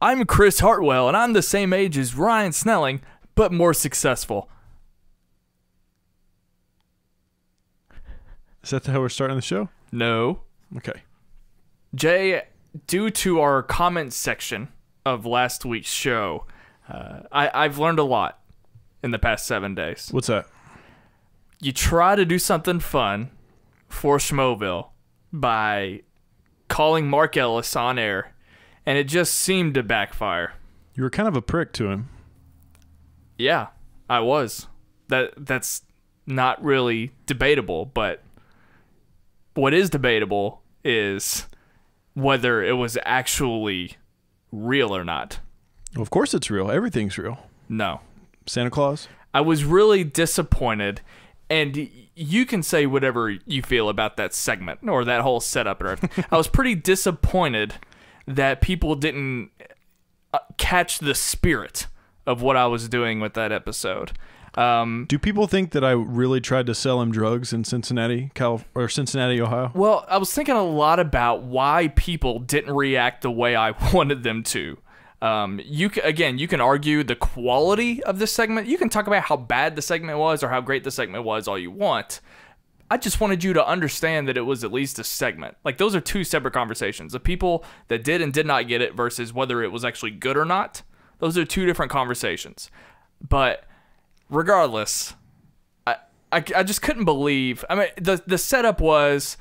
I'm Chris Hartwell, and I'm the same age as Ryan Snelling, but more successful. Is that how we're starting the show? No. Okay. Jay, due to our comment section of last week's show, I've learned a lot in the past 7 days. What's that? You try to do something fun for Schmoeville by calling Mark Ellis on air, and it just seemed to backfire. You were kind of a prick to him. Yeah, I was. That's not really debatable, but what is debatable is whether it was actually real or not. Well, of course it's real. Everything's real. No. Santa Claus? I was really disappointed, and you can say whatever you feel about that segment or that whole setup and everything. I was pretty disappointed that people didn't catch the spirit of what I was doing with that episode. Do people think that I really tried to sell him drugs in Cincinnati, Cincinnati, Ohio? Well, I was thinking a lot about why people didn't react the way I wanted them to. You can argue the quality of this segment. You can talk about how bad the segment was or how great the segment was all you want. I just wanted you to understand that it was at least a segment. Like, those are two separate conversations. The people that did and did not get it versus whether it was actually good or not. Those are two different conversations. But regardless, I just couldn't believe. I mean, the setup was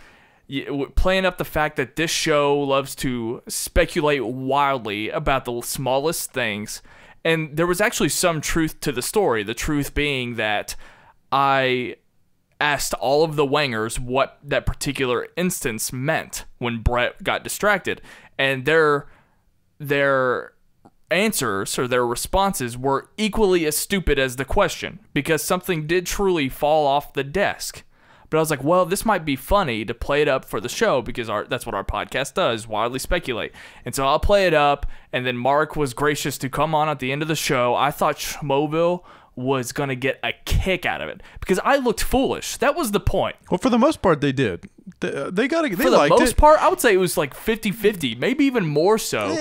playing up the fact that this show loves to speculate wildly about the smallest things. And there was actually some truth to the story. The truth being that I asked all of the wangers what that particular instance meant when Brett got distracted. And their answers or their responses were equally as stupid as the question, because something did truly fall off the desk. But I was like, well, this might be funny to play it up for the show, because that's what our podcast does, wildly speculate. And so I'll play it up, and then Mark was gracious to come on at the end of the show. I thought Schmoeville was going to get a kick out of it, because I looked foolish. That was the point. Well, for the most part, they did. They liked it. For the most part, I would say it was like 50-50, maybe even more so.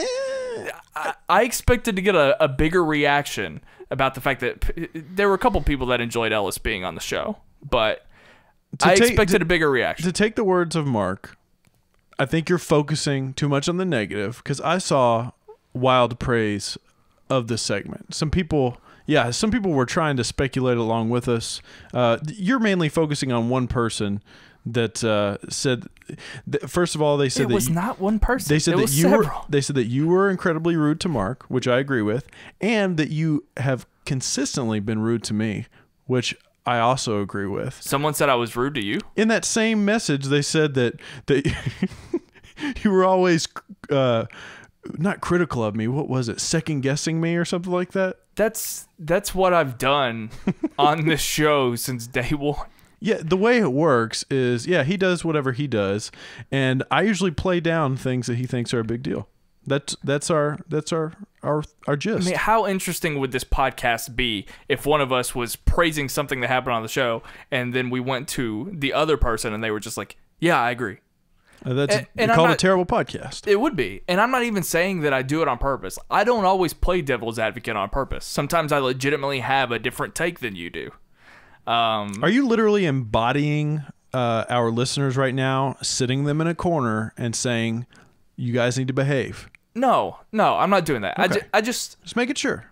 I expected to get a bigger reaction about the fact that there were a couple people that enjoyed Ellis being on the show, but I expected a bigger reaction. To take the words of Mark, I think you're focusing too much on the negative, because I saw wild praise of this segment. Some people were trying to speculate along with us. You're mainly focusing on one person that said, first of all, they said it was not one person. They said it was several. They said that you were incredibly rude to Mark, which I agree with, and that you have consistently been rude to me, which I also agree with. Someone said I was rude to you? In that same message, they said that you were always not critical of me. What was it? Second guessing me or something like that? That's what I've done on this show since day one. Yeah, the way it works is, he does whatever he does, and I usually play down things that he thinks are a big deal. That's our gist. I mean, how interesting would this podcast be if one of us was praising something that happened on the show, and then we went to the other person and they were just like, "Yeah, I agree." That's called a terrible podcast. It would be. And I'm not even saying that I do it on purpose. I don't always play devil's advocate on purpose. Sometimes I legitimately have a different take than you do. Are you literally embodying our listeners right now, sitting them in a corner and saying, you guys need to behave? No, I'm not doing that. Okay. I just making sure.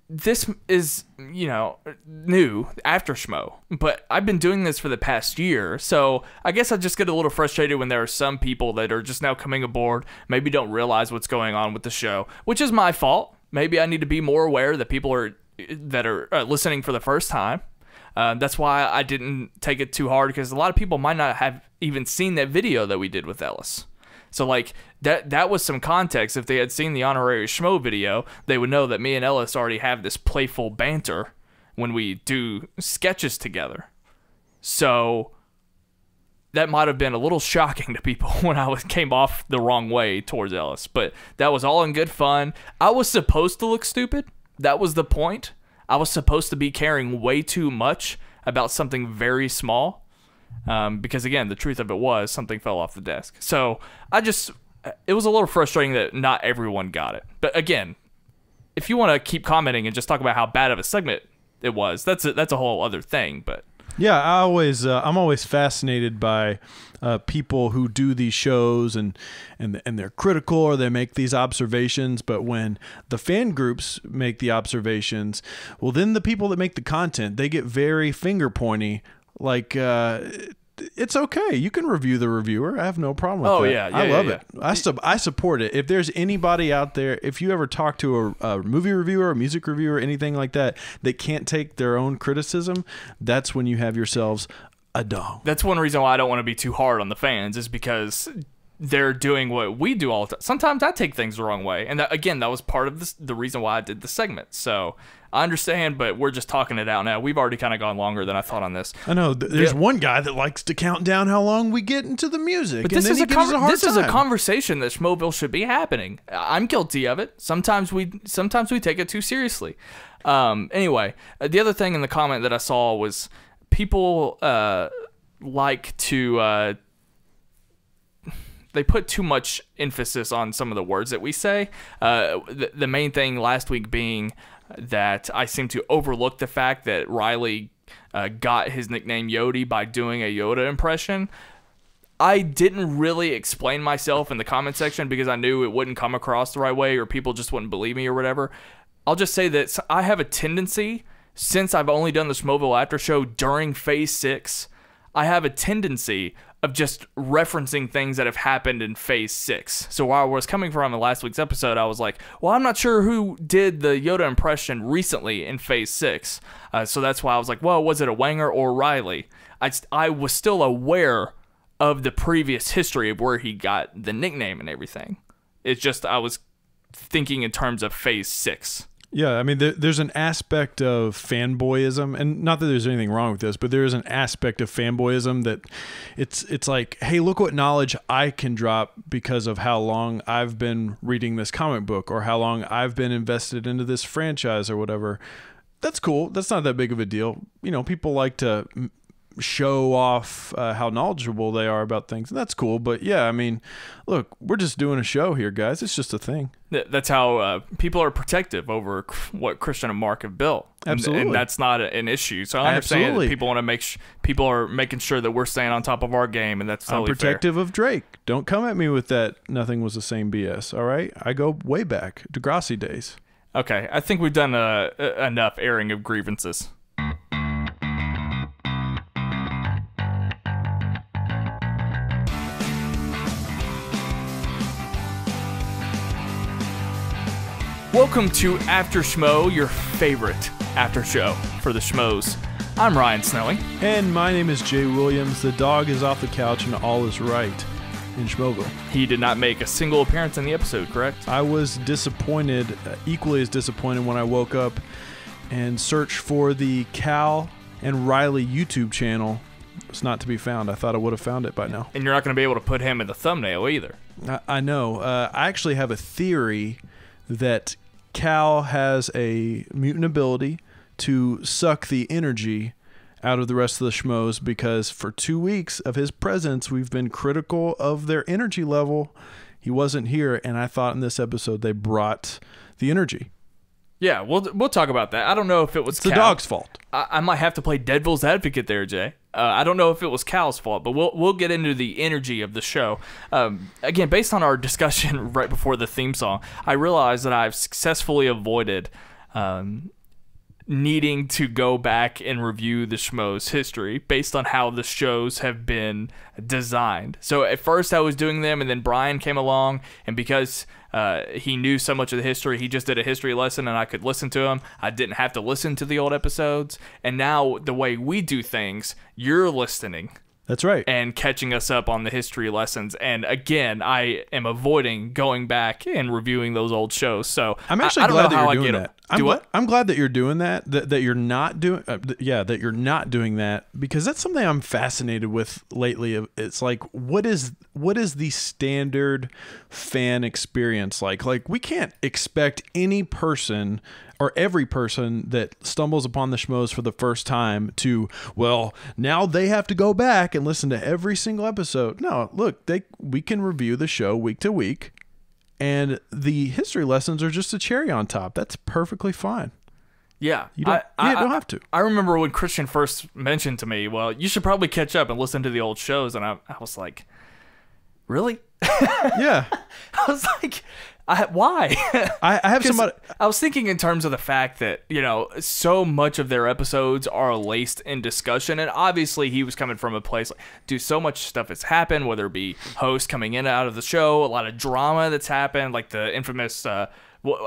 This is, new, After Schmoe, but I've been doing this for the past year, so I guess I just get a little frustrated when there are some people that are just now coming aboard, maybe don't realize what's going on with the show, which is my fault. Maybe I need to be more aware that people are listening for the first time. That's why I didn't take it too hard, because a lot of people might not have even seen that video that we did with Ellis. So that was some context. If they had seen the Honorary Schmoe video, they would know that me and Ellis already have this playful banter when we do sketches together. So that might have been a little shocking to people when I came off the wrong way towards Ellis. But that was all in good fun. I was supposed to look stupid. That was the point. I was supposed to be caring way too much about something very small. Because again, the truth of it was something fell off the desk. So I just it was a little frustrating that not everyone got it. But again, if you want to keep commenting and just talk about how bad of a segment it was, that's a whole other thing. But yeah, I'm always fascinated by people who do these shows and they're critical or they make these observations. But when the fan groups make the observations, well, then the people that make the content, they get very finger pointy. Like, it's okay. You can review the reviewer. I have no problem with that. Yeah, I love it. I support it. If there's anybody out there, if you ever talk to a movie reviewer, a music reviewer, anything like that, that can't take their own criticism, that's when you have yourselves a dog. That's one reason why I don't want to be too hard on the fans, is because they're doing what we do all the time. Sometimes I take things the wrong way. And that was part of the reason why I did the segment. So I understand, but we're just talking it out now. We've already kind of gone longer than I thought on this. I know. There's one guy that likes to count down how long we get into the music. But and this then is a conversation that Schmoeville should be happening. I'm guilty of it. Sometimes we take it too seriously. Anyway, the other thing in the comment that I saw was people like to... they put too much emphasis on some of the words that we say. The main thing last week being that I seem to overlook the fact that Riley got his nickname Yodi by doing a Yoda impression. I didn't really explain myself in the comment section because I knew it wouldn't come across the right way or people just wouldn't believe me or whatever. I'll just say that I have a tendency, since I've only done the Schmoeville After Show during Phase 6, I have a tendency of just referencing things that have happened in Phase 6. So while I was coming from in last week's episode, I was like, well, I'm not sure who did the Yoda impression recently in Phase 6. So that's why I was like, well, was it a Wanger or Riley? I was still aware of the previous history of where he got the nickname and everything. It's just I was thinking in terms of Phase 6. Yeah, I mean, there's an aspect of fanboyism, and not that there's anything wrong with this, but there is an aspect of fanboyism that it's like, hey, look what knowledge I can drop because of how long I've been reading this comic book or how long I've been invested into this franchise or whatever. That's cool. That's not that big of a deal. You know, people like to show off how knowledgeable they are about things, and that's cool. But yeah, I mean, look, we're just doing a show here, guys. It's just a thing. That's how people are protective over what Kristian and Mark have built. Absolutely. And that's not an issue. So I understand that people want to people are making sure that we're staying on top of our game, and that's totally I'm protective fair. of Drake. Don't come at me with that nothing was the same BS, all right? I go way back, Degrassi days. Okay, I think we've done enough airing of grievances. Welcome to After Schmoe, your favorite after show for the Schmoes. I'm Ryan Snelling. And my name is Jaye Williams. The dog is off the couch and all is right in Schmoeville. He did not make a single appearance in the episode, correct? I was disappointed, equally as disappointed when I woke up and searched for the Cal and Riley YouTube channel. It's not to be found. I thought I would have found it by now. And you're not going to be able to put him in the thumbnail either. I know. I actually have a theory that Cal has a mutant ability to suck the energy out of the rest of the Schmoes because for 2 weeks of his presence, we've been critical of their energy level. He wasn't here, and I thought in this episode they brought the energy. Yeah, we'll talk about that. I don't know if it was Cal. The dog's fault. I might have to play devil's advocate there, Jay. I don't know if it was Cal's fault, but we'll get into the energy of the show. Again, based on our discussion right before the theme song, I realized that I've successfully avoided needing to go back and review the Schmoes history based on how the shows have been designed. So at first I was doing them, and then Brian came along, and because he knew so much of the history, he just did a history lesson and I could listen to him. I didn't have to listen to the old episodes. And now the way we do things, you're listening. That's right. And catching us up on the history lessons. And again, I am avoiding going back and reviewing those old shows. So I'm actually glad that you're doing that. I'm glad that you're doing that. That you're not doing. That you're not doing that, because that's something I'm fascinated with lately. It's like, what is the standard fan experience like? Like, we can't expect any person or every person that stumbles upon the Schmoes for the first time to, well, now they have to go back and listen to every single episode. No, look, we can review the show week to week. And the history lessons are just a cherry on top. That's perfectly fine. Yeah. You don't have to. I remember when Kristian first mentioned to me, well, you should probably catch up and listen to the old shows. And I was really? Yeah. I was like, why? I have somebody. I was thinking in terms of the fact that, so much of their episodes are laced in discussion. And obviously he was coming from a place like, dude, so much stuff has happened, whether it be hosts coming in and out of the show, a lot of drama that's happened, like the infamous, I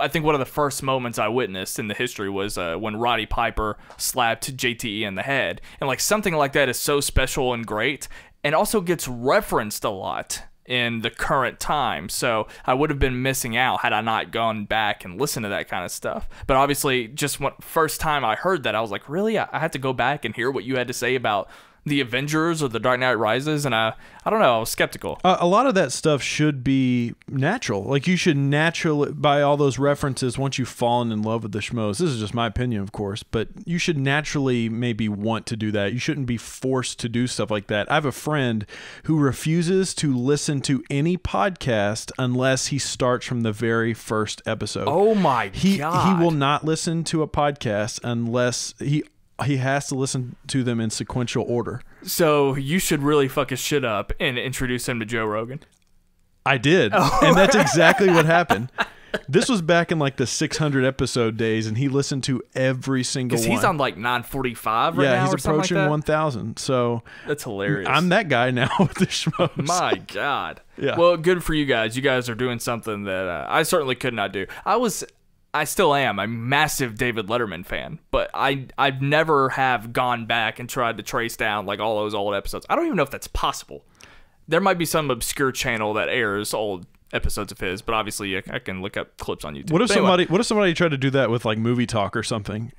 think one of the first moments I witnessed in the history was when Roddy Piper slapped JTE in the head. And like something like that is so special and great, and also gets referenced a lot in the current time. So I would have been missing out had I not gone back and listened to that kind of stuff. But obviously, just first time I heard that, I was like, really? I had to go back and hear what you had to say about the Avengers or the Dark Knight Rises? And I don't know, I was skeptical. A lot of that stuff should be natural. Like, you should naturally, by all those references, once you've fallen in love with the Schmoes, this is just my opinion, of course, but you should naturally maybe want to do that. You shouldn't be forced to do stuff like that. I have a friend who refuses to listen to any podcast unless he starts from the very first episode. Oh my God. He will not listen to a podcast unless he has to listen to them in sequential order. So you should really fuck his shit up and introduce him to Joe Rogan. I did. Oh. And that's exactly what happened. This was back in like the 600 episode days, and he listened to every single one. Because he's on like 945 right now. Yeah, he's or approaching like 1,000. So that's hilarious. I'm that guy now with the Schmoes. My God. Yeah. Well, good for you guys. You guys are doing something that I certainly could not do. I still am a massive David Letterman fan, but I've never have gone back and tried to trace down like all those old episodes. I don't even know if that's possible. There might be some obscure channel that airs old episodes of his, but obviously I can look up clips on YouTube. What if somebody tried to do that with like Movie Talk or something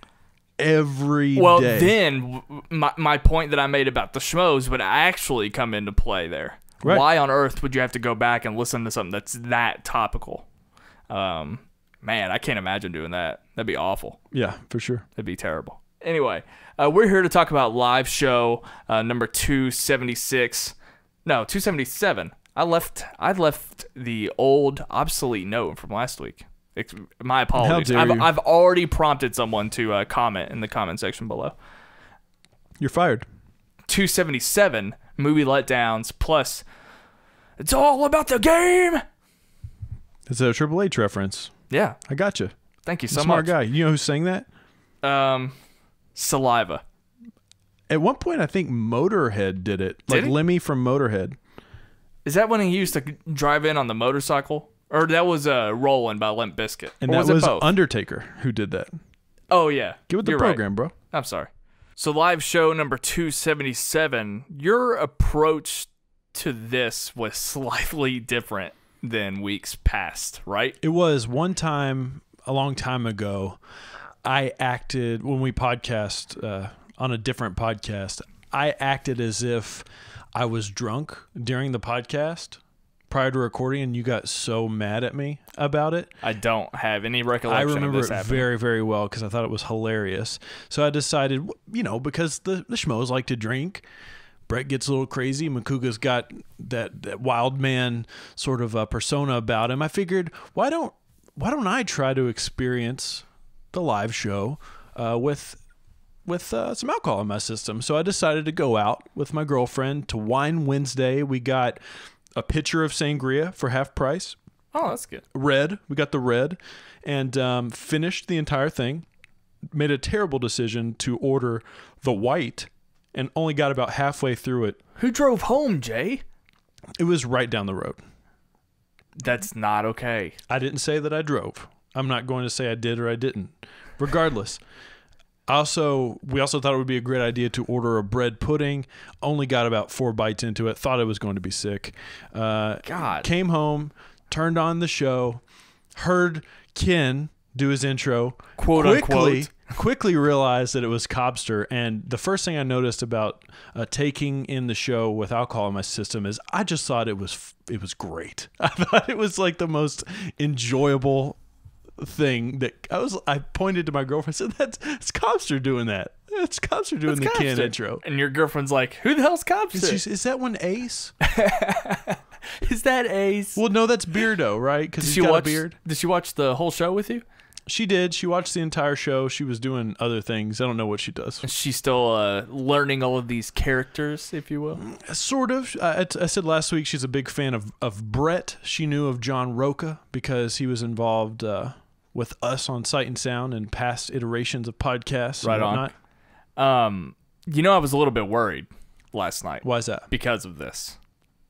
every day? Well, then my point that I made about the Schmoes would actually come into play there. Right. Why on earth would you have to go back and listen to something that's that topical? Man, I can't imagine doing that. That'd be awful. Yeah, for sure. That'd be terrible. Anyway, we're here to talk about live show number 276. No, 277. I left the old obsolete note from last week. My apologies. I've already prompted someone to comment in the comment section below. You're fired. 277 movie letdowns plus it's all about the game. It's a Triple H reference. Yeah. I got you. Thank you so Smart much. guy. You know who sang that? Saliva. At one point, I think Motorhead did it. Did he? Lemmy from Motorhead. Is that when he used to drive in on the motorcycle? Or that was Rollin' by Limp Bizkit? And that was Undertaker who did that. Oh, yeah. Get with the program, bro. I'm sorry. So live show number 277, your approach to this was slightly different than weeks past, right? It was one time, a long time ago, I acted, when we podcast on a different podcast, I acted as if I was drunk during the podcast prior to recording, and you got so mad at me about it. I don't have any recollection of this happening. I remember it very, very well because I thought it was hilarious. So I decided, because the Schmoes like to drink, Brett gets a little crazy. Makuga's got that wild man sort of persona about him. I figured, why don't I try to experience the live show with some alcohol in my system? So I decided to go out with my girlfriend to Wine Wednesday. We got a pitcher of sangria for half price. Oh, that's good. Red. We got the red, and finished the entire thing. Made a terrible decision to order the white, and only got about halfway through it. Who drove home, Jay? It was right down the road. That's not okay. I didn't say that I drove. I'm not going to say I did or I didn't. Regardless. We also thought it would be a great idea to order a bread pudding. Only got about 4 bites into it. Thought I was going to be sick. God. Came home, turned on the show, heard Ken do his intro, Quote unquote. quickly realized that it was Cobster. And the first thing I noticed about taking in the show with alcohol in my system is I just thought it was great. I thought it was like the most enjoyable thing that I pointed to my girlfriend and said, that's Cobster doing that. That's Cobster doing the Ken intro. And your girlfriend's like, who the hell's Cobster? Is that one Ace? Is that Ace? Well, no, that's Beardo, right? Because he's got a beard. Did she watch the whole show with you? She did. She watched the entire show. She was doing other things. I don't know what she does. She's still learning all of these characters, if you will? Sort of. I said last week she's a big fan of Brett. She knew of John Rocha because he was involved with us on Sight and Sound and past iterations of podcasts and whatnot. I was a little bit worried last night. Why is that? Because of this.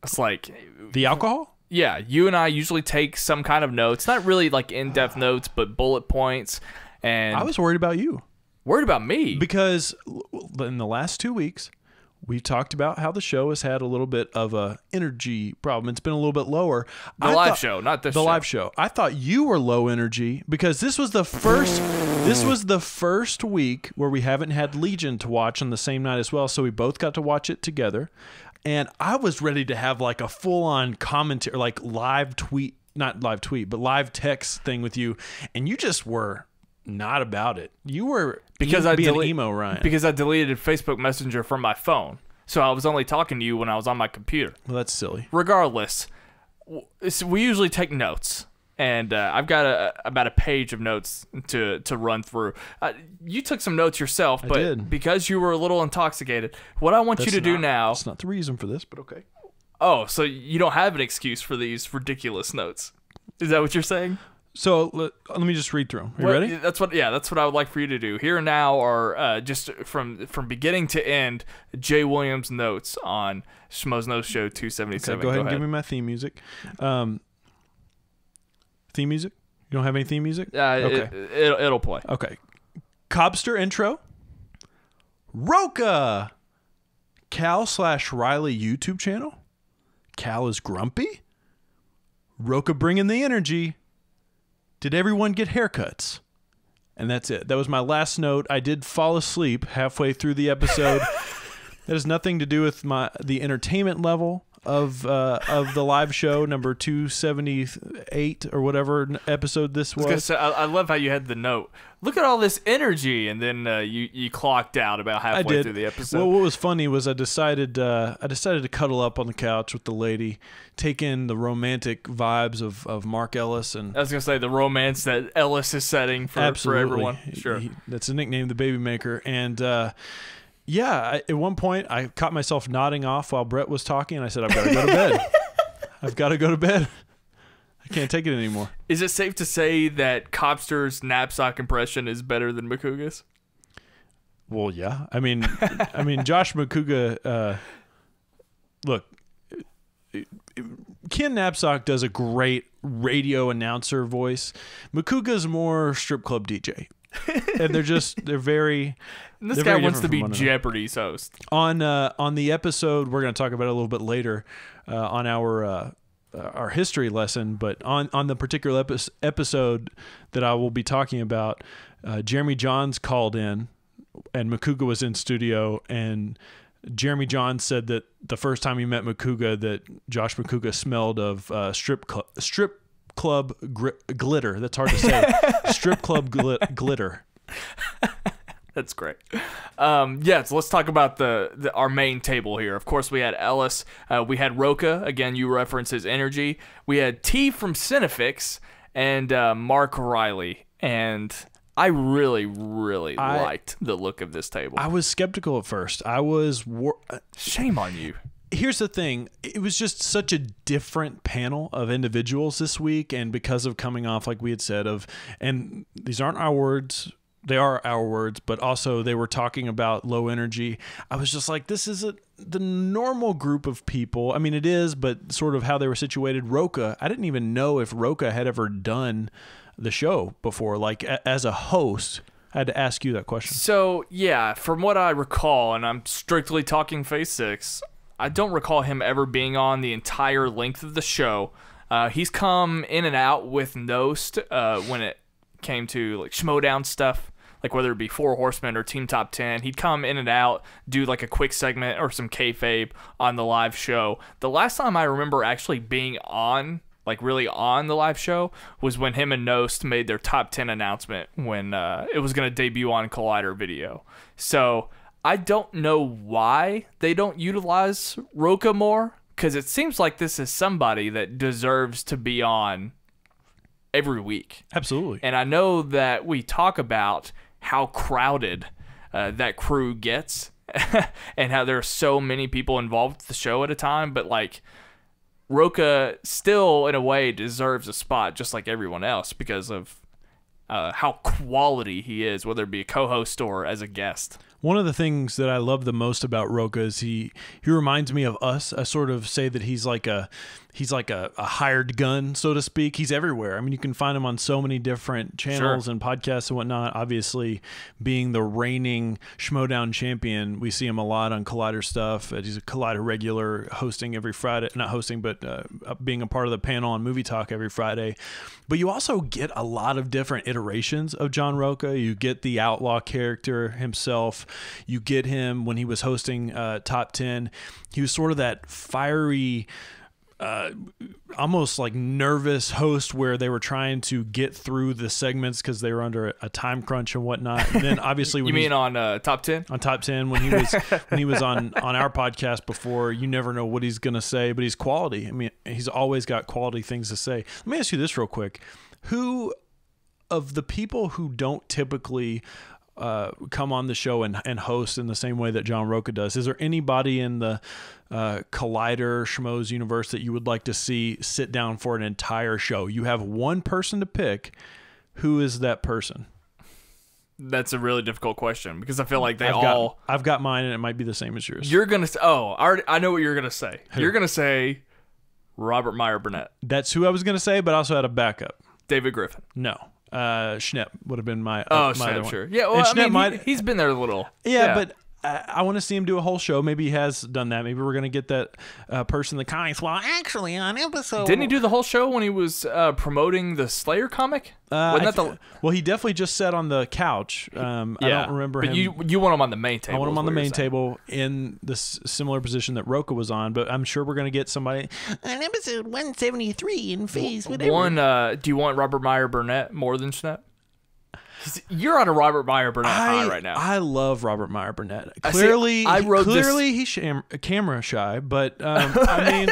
It's like... The alcohol? Yeah, you and I usually take some kind of notes. Not really like in-depth notes, but bullet points. And I was worried about you. Worried about me? Because in the last 2 weeks, we've talked about how the show has had a little bit of a energy problem. It's been a little bit lower. The live show, not this show. The live show. I thought you were low energy because this was the first week where we haven't had Legion to watch on the same night as well, so we both got to watch it together. And I was ready to have like a full-on commentary, like live text thing with you, and you just were not about it. You were being emo, Ryan. Because I deleted Facebook Messenger from my phone, so I was only talking to you when I was on my computer. Well, that's silly. Regardless, we usually take notes. And I've got about a page of notes to run through. You took some notes yourself, but I did. Because you were a little intoxicated, what I want you to do now... That's not the reason for this, but okay. Oh, so you don't have an excuse for these ridiculous notes. Is that what you're saying? So let me just read through them. You ready? That's what I would like for you to do. Here and now are just from beginning to end, Jaye Williams notes on Schmoes Know Show 277. Okay, go ahead and give me my theme music. Theme music? You don't have any theme music? Okay. It'll play. Okay. Cobster intro. Rocha. Cal/Riley YouTube channel. Cal is grumpy. Rocha bringing the energy. Did everyone get haircuts? And that's it. That was my last note. I did fall asleep halfway through the episode. That has nothing to do with the entertainment level of the live show, number 278 or whatever episode this was. I love how you had the note. Look at all this energy, and then you clocked out about halfway through the episode. Well, what was funny was I decided to cuddle up on the couch with the lady, take in the romantic vibes of Mark Ellis, and I was gonna say the romance that Ellis is setting for everyone. Sure, that's a nickname, the Baby Maker, and. Yeah, at one point, I caught myself nodding off while Brett was talking, and I said, I've got to go to bed. I've got to go to bed. I can't take it anymore. Is it safe to say that Cobster's knapsack impression is better than Makuga's? Well, yeah. I mean, Josh Makuga, look, Ken Knapsack does a great radio announcer voice. Makuga's more strip club DJ. And they're very... This guy wants to be Jeopardy's host. On the episode, we're going to talk about it a little bit later on our history lesson, but on the particular episode that I will be talking about, Jeremy Johns called in, and Makuga was in studio, and Jeremy Johns said that the first time he met Makuga, that Josh Makuga smelled of strip club glitter. That's hard to say. Strip club glitter. That's great. So let's talk about our main table here. Of course, we had Ellis. We had Rocha. Again, you reference his energy. We had T from Cinefix and Mark Riley. And I really, really liked the look of this table. I was skeptical at first. Shame on you. Here's the thing. It was just such a different panel of individuals this week. And because of coming off, like we had said, and these aren't our words, they are our words, but also they were talking about low energy. I was just like, this is the normal group of people. I mean, it is, but sort of how they were situated. Rocha, I didn't even know if Rocha had ever done the show before, like as a host. I had to ask you that question. So, yeah, from what I recall, and I'm strictly talking Phase 6, I don't recall him ever being on the entire length of the show. He's come in and out with Nost when it came to like Schmoedown stuff, like whether it be Four Horsemen or Team Top 10, he'd come in and out, do like a quick segment or some kayfabe on the live show. The last time I remember actually being on, like really on the live show, was when him and Nost made their Top 10 announcement when it was going to debut on Collider Video. So I don't know why they don't utilize Rocha more, because it seems like this is somebody that deserves to be on every week. Absolutely. And I know that we talk about how crowded that crew gets and how there are so many people involved with the show at a time, but like Rocha still in a way deserves a spot just like everyone else because of how quality he is, whether it be a co-host or as a guest. One of the things that I love the most about Rocha is he reminds me of us. I sort of say that he's like a hired gun, so to speak. He's everywhere. I mean, you can find him on so many different channels and podcasts and whatnot. Obviously, being the reigning Schmoedown champion, we see him a lot on Collider stuff. He's a Collider regular, hosting every Friday. Not hosting, but being a part of the panel on Movie Talk every Friday. But you also get a lot of different iterations of John Rocha. You get the outlaw character himself. You get him when he was hosting Top 10. He was sort of that fiery, almost like nervous host where they were trying to get through the segments because they were under a time crunch and whatnot. And then obviously, when you mean on Top 10? On Top 10, when he was on our podcast before, you never know what he's gonna say, but he's quality. I mean, he's always got quality things to say. Let me ask you this real quick: who of the people who don't typically come on the show and host in the same way that John Rocha does, is there anybody in the Collider Schmoes universe that you would like to see sit down for an entire show? You have one person to pick. Who is that person? That's a really difficult question because I feel like I've got mine, and it might be the same as yours. You're gonna say, I know what you're gonna say. Who? You're gonna say Robert Meyer Burnett. That's who I was gonna say, but I also had a backup. David Griffin. No. Schnepp would have been my Schnepp, one. Sure. Yeah, well, I mean, he's been there a little. Yeah, but I want to see him do a whole show. Maybe he has done that. Maybe we're going to get that person in the comments. Well, actually, on episode... Didn't he do the whole show when he was promoting the Slayer comic? Well, he definitely just sat on the couch. I don't remember him. But you want him on the main table. I want him on the main table in the similar position that Rocha was on, but I'm sure we're going to get somebody on episode 173 in phase whatever. Do you want Robert Meyer Burnett more than Schnepp? You're on a Robert Meyer Burnett high right now. I love Robert Meyer Burnett. Clearly, he's camera shy, but I mean,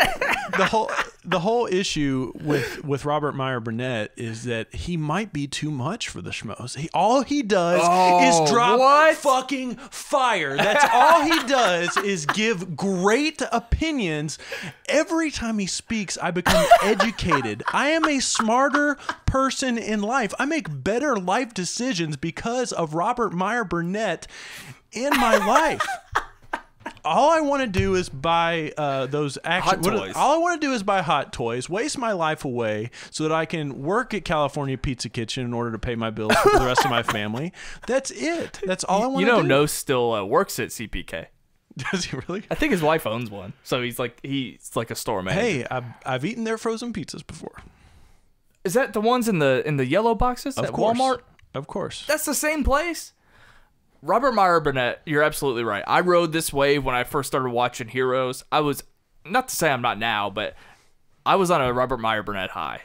the whole issue with Robert Meyer Burnett is that he might be too much for the Schmoes. All he does is drop fucking fire. That's all he does is give great opinions. Every time he speaks, I become educated. I am a smarter person in life. I make better life decisions because of Robert Meyer Burnett in my life. All I want to do is buy those action toys. All I want to do is buy hot toys, waste my life away so that I can work at California Pizza Kitchen in order to pay my bills for the rest of my family. That's it. That's all I want to do. You know, No still works at CPK. Does he really? I think his wife owns one, so he's like a store manager. Hey, I've eaten their frozen pizzas before. Is that the ones in the yellow boxes at Walmart? Of course. That's the same place? Robert Meyer Burnett, you're absolutely right. I rode this wave when I first started watching Heroes. I was, not to say I'm not now, but I was on a Robert Meyer Burnett high.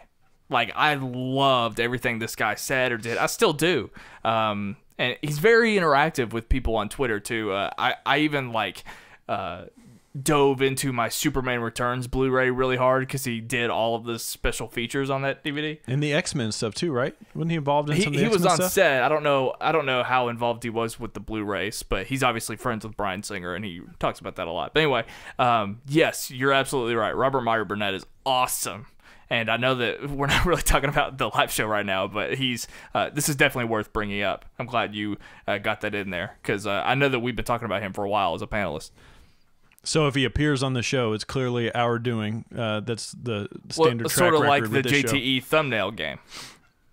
Like, I loved everything this guy said or did. I still do. And he's very interactive with people on Twitter, too. I even, dove into my Superman Returns Blu-ray really hard because he did all of the special features on that DVD. And the X-Men stuff too, right? Wasn't he involved in some of the X-Men stuff? He was on stuff? set. I don't know how involved he was with the Blu-rays, but he's obviously friends with Bryan Singer, and he talks about that a lot. But anyway, yes, you're absolutely right. Robert Meyer Burnett is awesome. And I know that we're not really talking about the live show right now, but this is definitely worth bringing up. I'm glad you got that in there because I know that we've been talking about him for a while as a panelist. So if he appears on the show, it's clearly our doing. That's the standard track sort of record like with the this JTE show. thumbnail game.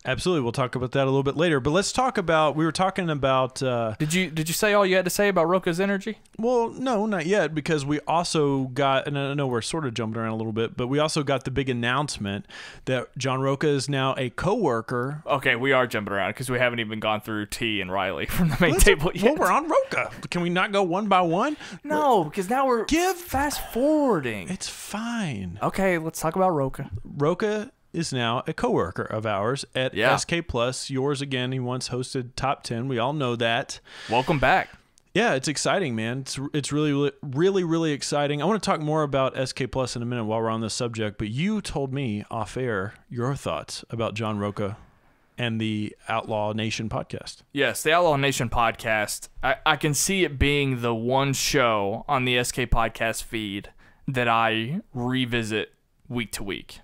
Absolutely. We'll talk about that a little bit later. But let's talk about, we were talking about... Did you say all you had to say about Rocha's energy? Well, no, not yet, because we also got, and I know we're sort of jumping around a little bit, but we also got the big announcement that John Rocha is now a co-worker. Okay, we are jumping around because we haven't even gone through T and Riley from the main table yet. Well, we're on Rocha. Can we not go one by one? No, because now we're fast forwarding. It's fine. Okay, let's talk about Rocha. Rocha is now a coworker of ours at SK Plus. Yours again. He once hosted Top 10. We all know that. Welcome back. Yeah, it's exciting, man. It's really exciting. I want to talk more about SK Plus in a minute while we're on this subject, but you told me off air your thoughts about John Rocha and the Outlaw Nation podcast. Yes, the Outlaw Nation podcast. I can see it being the one show on the SK podcast feed that I revisit week to week.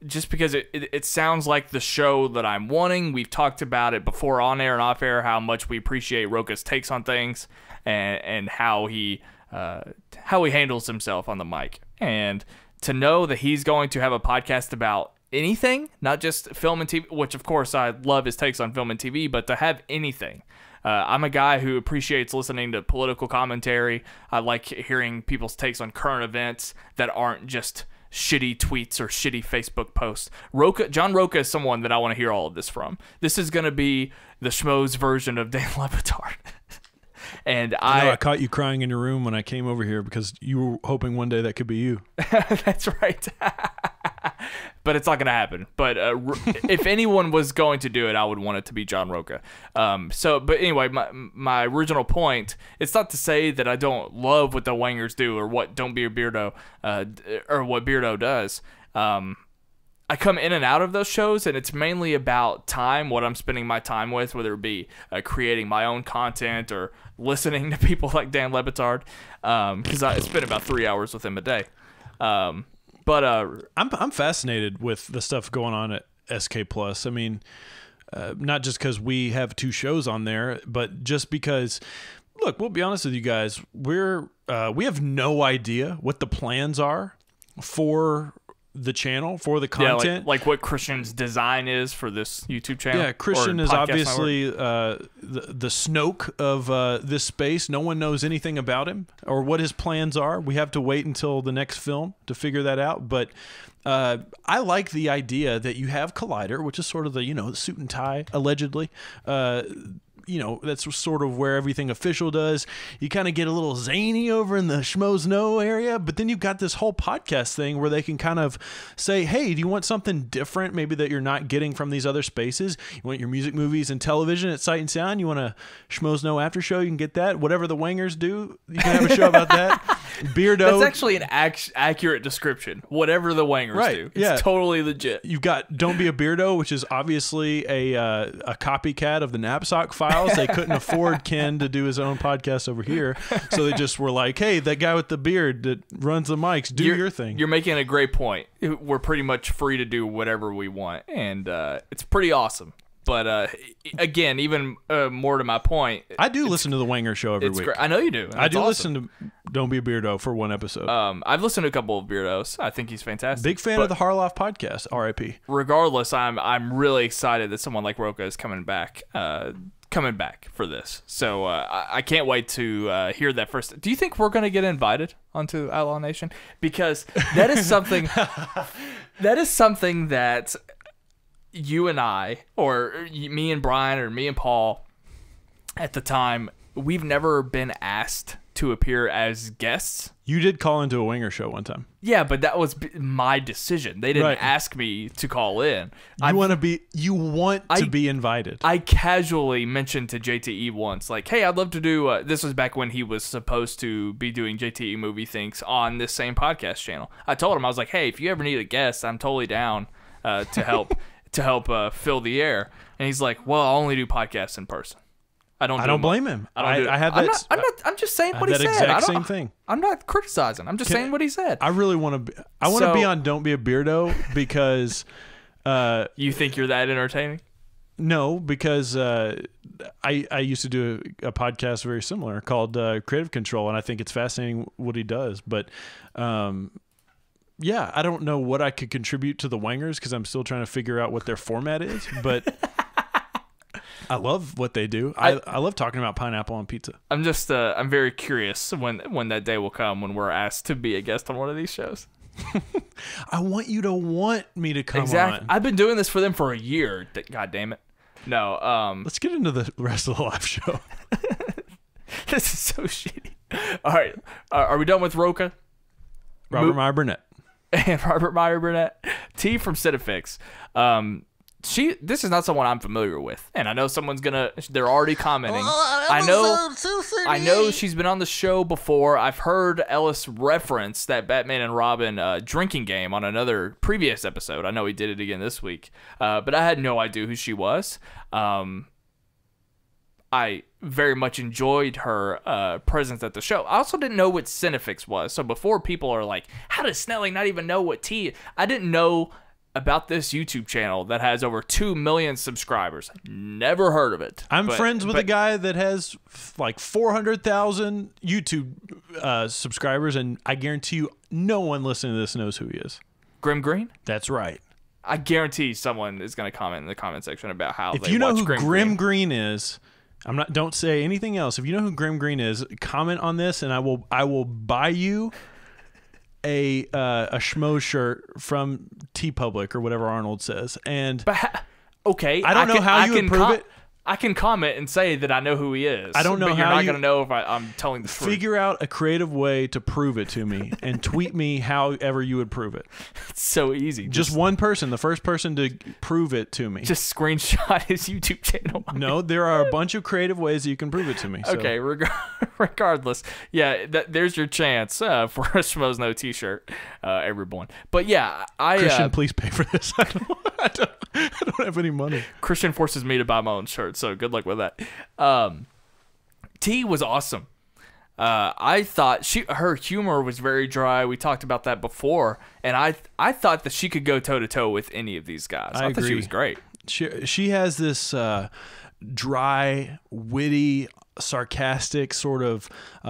Just because it sounds like the show that I'm wanting. We've talked about it before on air and off air, how much we appreciate Rocha's takes on things and how he handles himself on the mic. And to know that he's going to have a podcast about anything, not just film and TV, which of course I love his takes on film and TV, but to have anything. I'm a guy who appreciates listening to political commentary. I like hearing people's takes on current events that aren't just shitty tweets or shitty Facebook posts. John Rocha is someone that I want to hear all of this from. This is going to be the Schmoes version of Dan Le Batard. And I caught you crying in your room when I came over here because you were hoping one day that could be you. That's right. But it's not going to happen. But if anyone was going to do it, I would want it to be John Rocha. But anyway, my original point, it's not to say that I don't love what the Wangers do or what Don't Be a Beardo, or what Beardo does. I come in and out of those shows, and it's mainly about time, what I'm spending my time with, whether it be creating my own content or listening to people like Dan Le Batard, because I spend about 3 hours with him a day. But I'm fascinated with the stuff going on at SK Plus. I mean, not just because we have 2 shows on there, but just because, look, we'll be honest with you guys, we have no idea what the plans are for the channel, for the content. Yeah, like what Kristian's design is for this YouTube channel. Yeah, Kristian is obviously the Snoke of this space. No one knows anything about him or what his plans are. We have to wait until the next film to figure that out. But I like the idea that you have Collider, which is sort of the suit and tie, allegedly. That's sort of where everything official does. You kind of get a little zany over in the Schmoes Know area, but then you've got this whole podcast thing where they can kind of say, hey, do you want something different maybe that you're not getting from these other spaces? You want your music, movies, and television at Sight and Sound? You want a Schmoes Know After Show? You can get that. Whatever the Wangers do, you can have a show about that. Beardo. That's actually an accurate description. Whatever the Wangers do. It's totally legit. You've got Don't Be a Beardo, which is obviously a copycat of the Knapsack Files. They couldn't afford Ken to do his own podcast over here, so they just were like, hey, that guy with the beard that runs the mics, do your thing. You're making a great point. We're pretty much free to do whatever we want, and it's pretty awesome. But again, even more to my point, I do listen to the Wanger Show every week. Great. I know you do. I do listen to Don't Be a Beardo for one episode. I've listened to a couple of Beardos. I think he's fantastic. Big fan of the Harloff podcast. R.I.P. Regardless, I'm really excited that someone like Rocha is coming back for this. So I can't wait to hear that first. Do you think we're going to get invited onto Outlaw Nation? Because that is something that you and I, or me and Brian, or me and Paul at the time, we've never been asked to appear as guests. You did call into a Wanger show one time. Yeah, but that was my decision. They didn't ask me to call in. You want to be invited. I casually mentioned to JTE once, like, hey, I'd love to do, this was back when he was supposed to be doing JTE movie things on this same podcast channel. I told him, I was like, hey, if you ever need a guest, I'm totally down to help fill the air. And he's like, well, I only do podcasts in person. I don't blame him. I had that. I'm just saying what he said. Exact same thing. I'm not criticizing. I'm just saying what he said. I really want to. I want to be on Don't Be a Beardo because. You think you're that entertaining? No, because I used to do a podcast very similar called Creative Control, and I think it's fascinating what he does. But yeah, I don't know what I could contribute to the Wangers because I'm still trying to figure out what their format is, but I love what they do. I love talking about pineapple on pizza. I'm just I'm very curious when that day will come when we're asked to be a guest on one of these shows. I want you to want me to come on. I've been doing this for them for a year. God damn it. No. Let's get into the rest of the live show. This is so shitty. All right. Are we done with Rocha? Robert Meyer Burnett. And Robert Meyer Burnett. T from Cinefix. This is not someone I'm familiar with, and I know they're already commenting. I know she's been on the show before. I've heard Ellis reference that Batman and Robin drinking game on another previous episode. I know he did it again this week, but I had no idea who she was. I very much enjoyed her presence at the show. I also didn't know what Cinefix was, so before people are like, how does Snelling not even know what T is? I didn't know about this YouTube channel that has over 2 million subscribers. Never heard of it. I'm friends with a guy that has like 400,000 YouTube subscribers, and I guarantee you no one listening to this knows who he is. Grim Green? That's right. I guarantee someone is going to comment in the comment section about how if they you know watch who Grim Green is, don't say anything else. If you know who Grim Green is, comment on this, and I will buy you a Schmoes shirt from TeePublic or whatever Arnold says. And okay, I don't know how you would prove it. I can comment and say that I know who he is. I don't know but how you're not going to know if I'm telling the truth. Figure out a creative way to prove it to me and tweet me however you would prove it. It's so easy. Just one person, the first person to prove it to me. Just screenshot his YouTube channel. No, there are a bunch of creative ways that you can prove it to me. So. Okay, regardless. Yeah, there's your chance for a Schmoes Know t-shirt, everyone. But yeah, Kristian, please pay for this. I don't have any money. Kristian forces me to buy my own shirt, so good luck with that. T was awesome. I thought her humor was very dry. We talked about that before, and I thought that she could go toe to toe with any of these guys. I thought she was great. She has this dry, witty, sarcastic sort of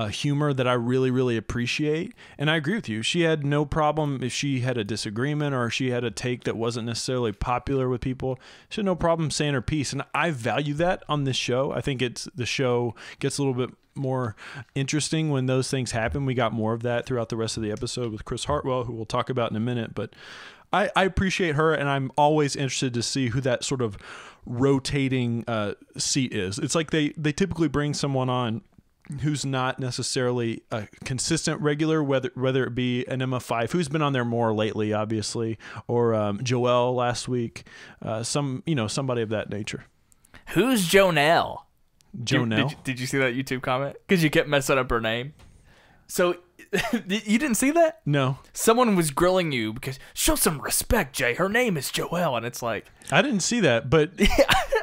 humor that I really, really appreciate. And I agree with you. She had no problem if she had a disagreement or she had a take that wasn't necessarily popular with people. She had no problem saying her piece. And I value that on this show. I think the show gets a little bit more interesting when those things happen. We got more of that throughout the rest of the episode with Chris Hartwell, who we'll talk about in a minute. But I appreciate her, and I'm always interested to see who that sort of rotating seat is. It's like they typically bring someone on who's not necessarily a consistent regular, whether it be an Emma Fife, who's been on there more lately, obviously, or Joelle last week, somebody of that nature. Who's Jonelle? Jonelle? Did you see that YouTube comment? Because you kept messing up her name. So you didn't see that? No. Someone was grilling you because show some respect, Jay. Her name is Joelle, and it's like I didn't see that, but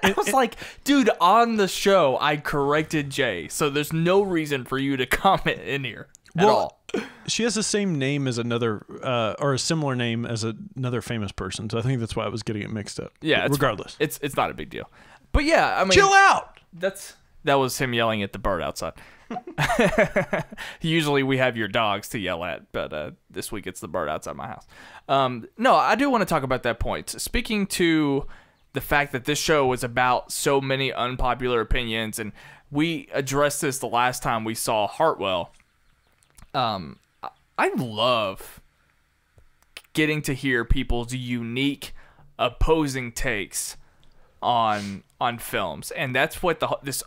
I was like, dude, on the show I corrected Jay, so there's no reason for you to comment in here at all. She has the same name as another, or a similar name as another famous person, so I think that's why I was getting it mixed up. Yeah, regardless, it's not a big deal. But yeah, I mean, chill out. That was him yelling at the bird outside. Usually we have your dogs to yell at, but this week it's the bird outside my house. No, I do want to talk about that point. Speaking to the fact that this show was about so many unpopular opinions, and we addressed this the last time we saw Hartwell. I love getting to hear people's unique opposing takes on films, and that's what this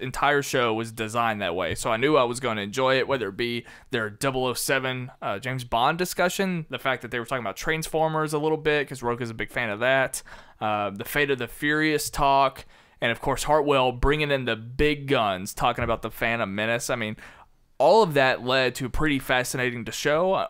entire show was designed that way. So I knew I was going to enjoy it, whether it be their 007 James Bond discussion, the fact that they were talking about Transformers a little bit because Rocha's a big fan of that, the Fate of the Furious talk, and of course Hartwell bringing in the big guns, talking about the Phantom Menace. I mean, all of that led to a pretty fascinating show.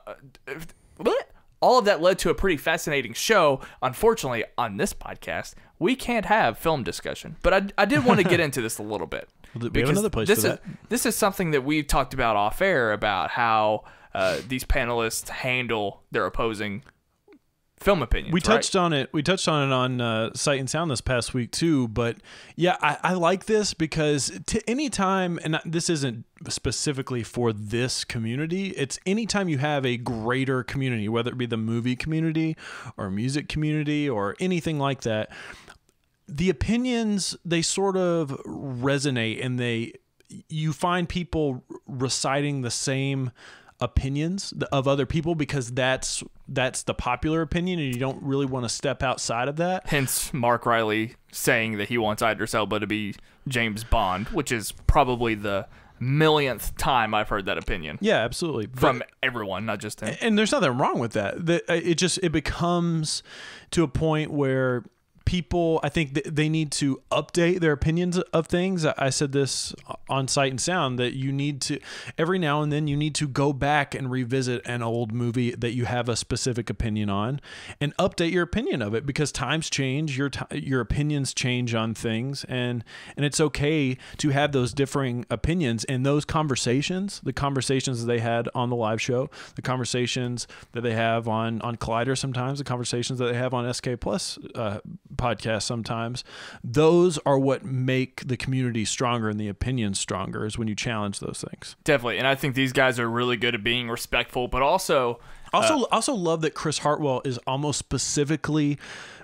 All of that led to a pretty fascinating show. Unfortunately, on this podcast, we can't have film discussion. But I did want to get into this a little bit. We have another place for that. This is something that we've talked about off air about how these panelists handle their opposing film opinions. We touched on it. We touched on it on Sight and Sound this past week too. But yeah, I like this because any time, and this isn't specifically for this community, it's anytime you have a greater community, whether it be the movie community or music community or anything like that, the opinions, they sort of resonate, and you find people reciting the same opinions of other people because that's the popular opinion, and you don't really want to step outside of that. Hence Mark Riley saying that he wants Idris Elba to be James Bond, which is probably the millionth time I've heard that opinion. Yeah, absolutely. From everyone, not just him. And there's nothing wrong with that. It becomes to a point where people, I think they need to update their opinions of things. I said this on Sight and Sound, that you need to, every now and then, you need to go back and revisit an old movie that you have a specific opinion on and update your opinion of it, because times change, your opinions change on things, and it's okay to have those differing opinions. And those conversations, the conversations that they had on the live show, the conversations that they have on Collider sometimes, the conversations that they have on SK Plus podcast sometimes, those are what make the community stronger and the opinions stronger, is when you challenge those things. Definitely. And I think these guys are really good at being respectful, but also love that Chris Hartwell is almost specifically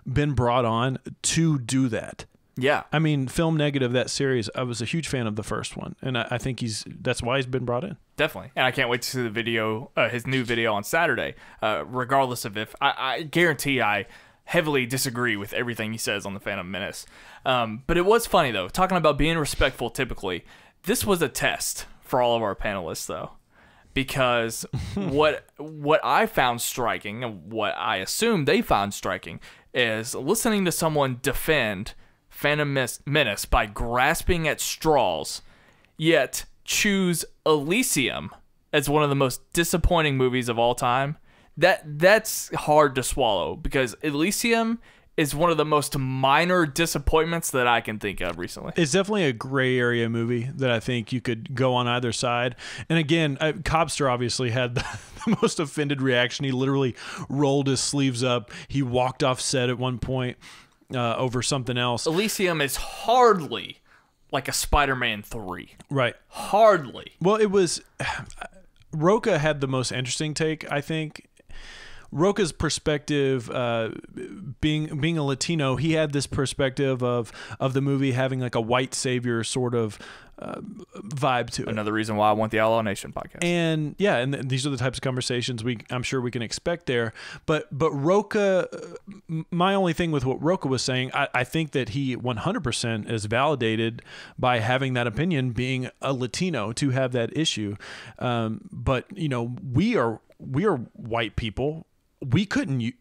been brought on to do that. Yeah. I mean, Film Negative, that series, I was a huge fan of the first one, and I think that's why he's been brought in. Definitely. And I can't wait to see the video, his new video on Saturday, regardless of if I guarantee I heavily disagree with everything he says on the Phantom Menace. But it was funny, though. Talking about being respectful, typically, this was a test for all of our panelists, though. Because what I found striking, and what I assume they found striking, is listening to someone defend Phantom Menace by grasping at straws, yet choose Elysium as one of the most disappointing movies of all time. That's hard to swallow, because Elysium is one of the most minor disappointments that I can think of recently. It's definitely a gray area movie that I think you could go on either side. And again, Cobster obviously had the most offended reaction. He literally rolled his sleeves up. He walked off set at one point over something else. Elysium is hardly like a Spider-Man 3. Right. Hardly. Well, it was... Rocha had the most interesting take, I think. Rocha's perspective, being a Latino, he had this perspective of the movie having like a white savior sort of vibe to it. Another reason why I want the Outlaw Nation podcast. And yeah, and these are the types of conversations I'm sure we can expect there. But Rocha, my only thing with what Rocha was saying, I think that he 100% is validated by having that opinion, being a Latino, to have that issue. But you know, we are white people. We couldn't.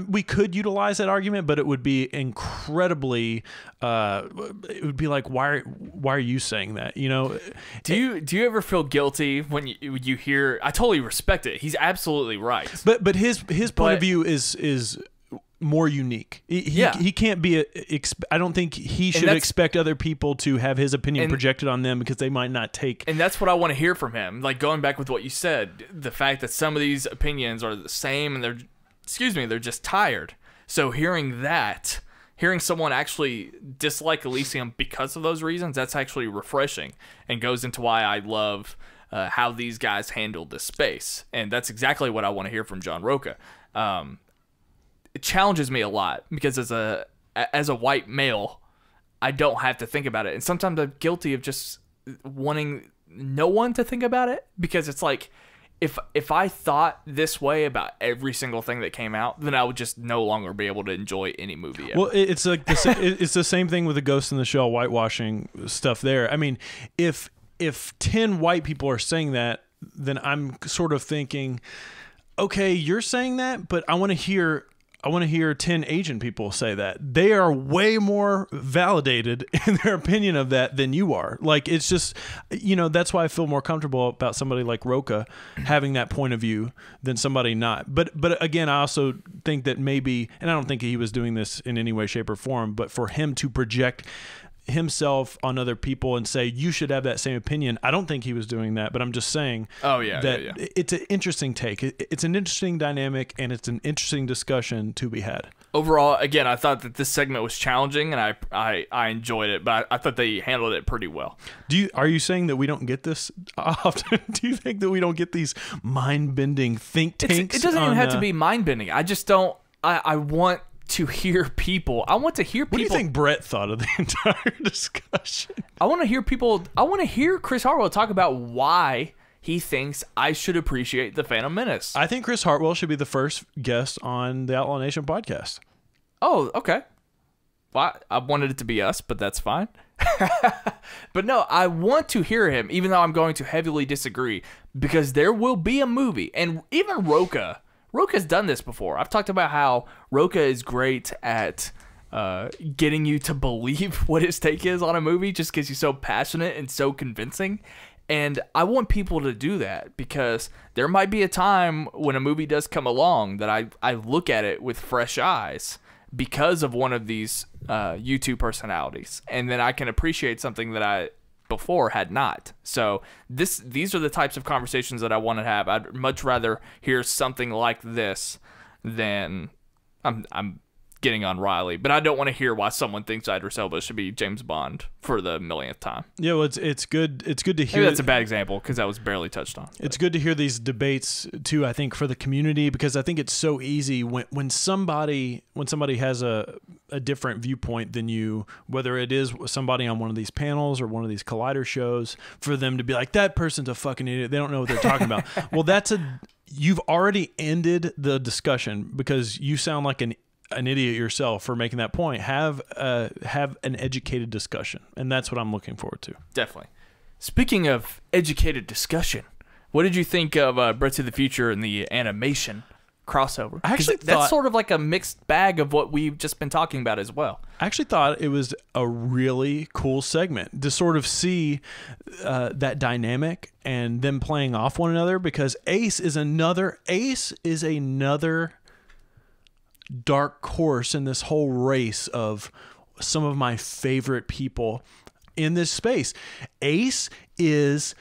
We could utilize that argument, but it would be incredibly. It would be like, why are you saying that? You know. Do you ever feel guilty when you hear? I totally respect it. He's absolutely right. But his point of view is more unique. He can't be I don't think he should expect other people to have his opinion projected on them, because they might not take. And that's what I want to hear from him. Like, going back with what you said, the fact that some of these opinions are the same, and they're just tired. So hearing someone actually dislike Elysium because of those reasons, that's actually refreshing, and goes into why I love how these guys handled this space. And that's exactly what I want to hear from John Rocha. It challenges me a lot, because as a white male, I don't have to think about it. And sometimes I'm guilty of just wanting no one to think about it, because it's like, if I thought this way about every single thing that came out, then I would just no longer be able to enjoy any movie ever. Well, it's like it's the same thing with the Ghost in the Shell whitewashing stuff there. I mean, if 10 white people are saying that, then I'm sort of thinking, okay, you're saying that, but I want to hear 10 Asian people say that. They are way more validated in their opinion of that than you are. Like, it's just, you know, that's why I feel more comfortable about somebody like Rocha having that point of view than somebody not. But again, I also think that maybe, and I don't think he was doing this in any way, shape, or form, but for him to project himself on other people and say you should have that same opinion. I don't think he was doing that, but I'm just saying it's an interesting take. It's an interesting dynamic, and it's an interesting discussion to be had. Overall, again, I thought that this segment was challenging, and I enjoyed it, but I thought they handled it pretty well. Are you saying that we don't get this often? Do you think that we don't get these mind-bending think tanks? It doesn't even have to be mind-bending. I just don't. I want to hear people. I want to hear people. What do you think Brett thought of the entire discussion? I want to hear people. I want to hear Chris Hartwell talk about why he thinks I should appreciate the Phantom Menace. I think Chris Hartwell should be the first guest on the Outlaw Nation podcast. Oh, okay. Well, I wanted it to be us, but that's fine. But no, I want to hear him, even though I'm going to heavily disagree, because there will be a movie, and even Rocha's done this before. I've talked about how Rocha is great at getting you to believe what his take is on a movie just because he's so passionate and so convincing. And I want people to do that because there might be a time when a movie does come along that I look at it with fresh eyes because of one of these YouTube personalities. And then I can appreciate something that I before had not. So these are the types of conversations that I want to have. I'd much rather hear something like this than I'm getting on Riley, but I don't want to hear why someone thinks Idris Elba should be James Bond for the millionth time. Yeah, well, it's good to hear. Maybe that's a bad example because that was barely touched on. It's good to hear these debates too, I think, for the community, because I think it's so easy when somebody has a different viewpoint than you, whether it is somebody on one of these panels or one of these Collider shows, for them to be like, that person's a fucking idiot. They don't know what they're talking about. Well, you've already ended the discussion because you sound like an idiot yourself for making that point. Have an educated discussion, and that's what I'm looking forward to. Definitely. Speaking of educated discussion, what did you think of Brett to the Future and the animation crossover? I actually thought that's sort of like a mixed bag of what we've just been talking about as well. I actually thought it was a really cool segment to sort of see that dynamic and them playing off one another, because Ace is another dark horse in this whole race of some of my favorite people in this space. Ace is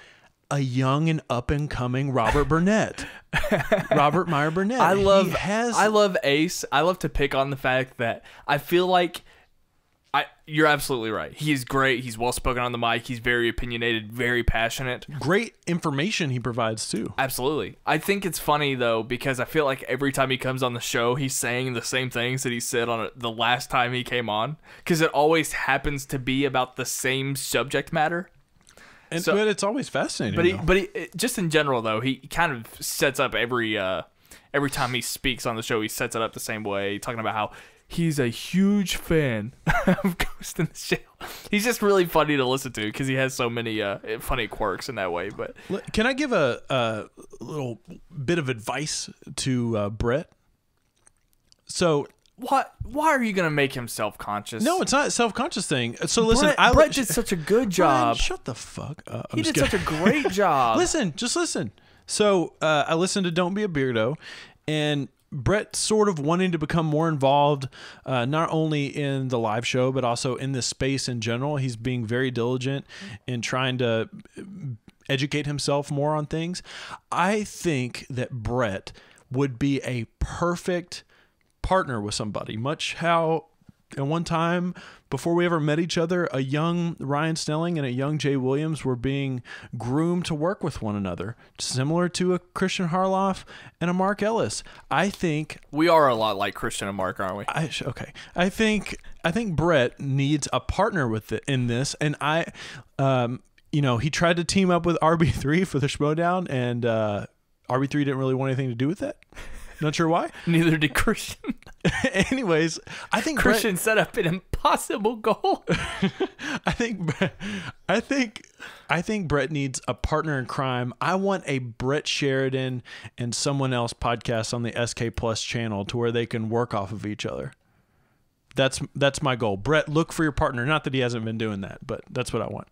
a young and up and coming Robert Burnett. Robert Meyer Burnett. I love Ace. I love to pick on the fact that I feel like you're absolutely right. He's great. He's well spoken on the mic. He's very opinionated, very passionate. Great information he provides too. Absolutely. I think it's funny though, because I feel like every time he comes on the show, he's saying the same things that he said on the last time he came on, because it always happens to be about the same subject matter. And but it's always fascinating. But he just in general though, he kind of sets up every time he speaks on the show, he sets it up the same way, talking about how he's a huge fan of Ghost in the Shell. He's just really funny to listen to because he has so many funny quirks in that way. But can I give a little bit of advice to Brett? So why are you gonna make him self-conscious? No, it's not a self-conscious thing. So listen, Brett did such a good job. Brian, shut the fuck up. He did such a great job. Just listen. So I listened to Don't Be a Beardo, and Brett sort of wanting to become more involved, not only in the live show, but also in this space in general. He's being very diligent in trying to educate himself more on things. I think that Brett would be a perfect partner with somebody, much how at one time, before we ever met each other, a young Ryan Snelling and a young Jaye Williams were being groomed to work with one another, similar to a Kristian Harloff and a Mark Ellis. I think we are a lot like Kristian and Mark, aren't we? Okay. I think Brett needs a partner in this, and he tried to team up with RB3 for the Schmoedown, and RB3 didn't really want anything to do with that. Not sure why. Neither did Kristian. Anyways, I think Kristian set up an impossible goal. I think Brett needs a partner in crime. I want a Brett Sheridan and someone else podcast on the SK Plus channel to where they can work off of each other. That's my goal. Brett, look for your partner. Not that he hasn't been doing that, but that's what I want.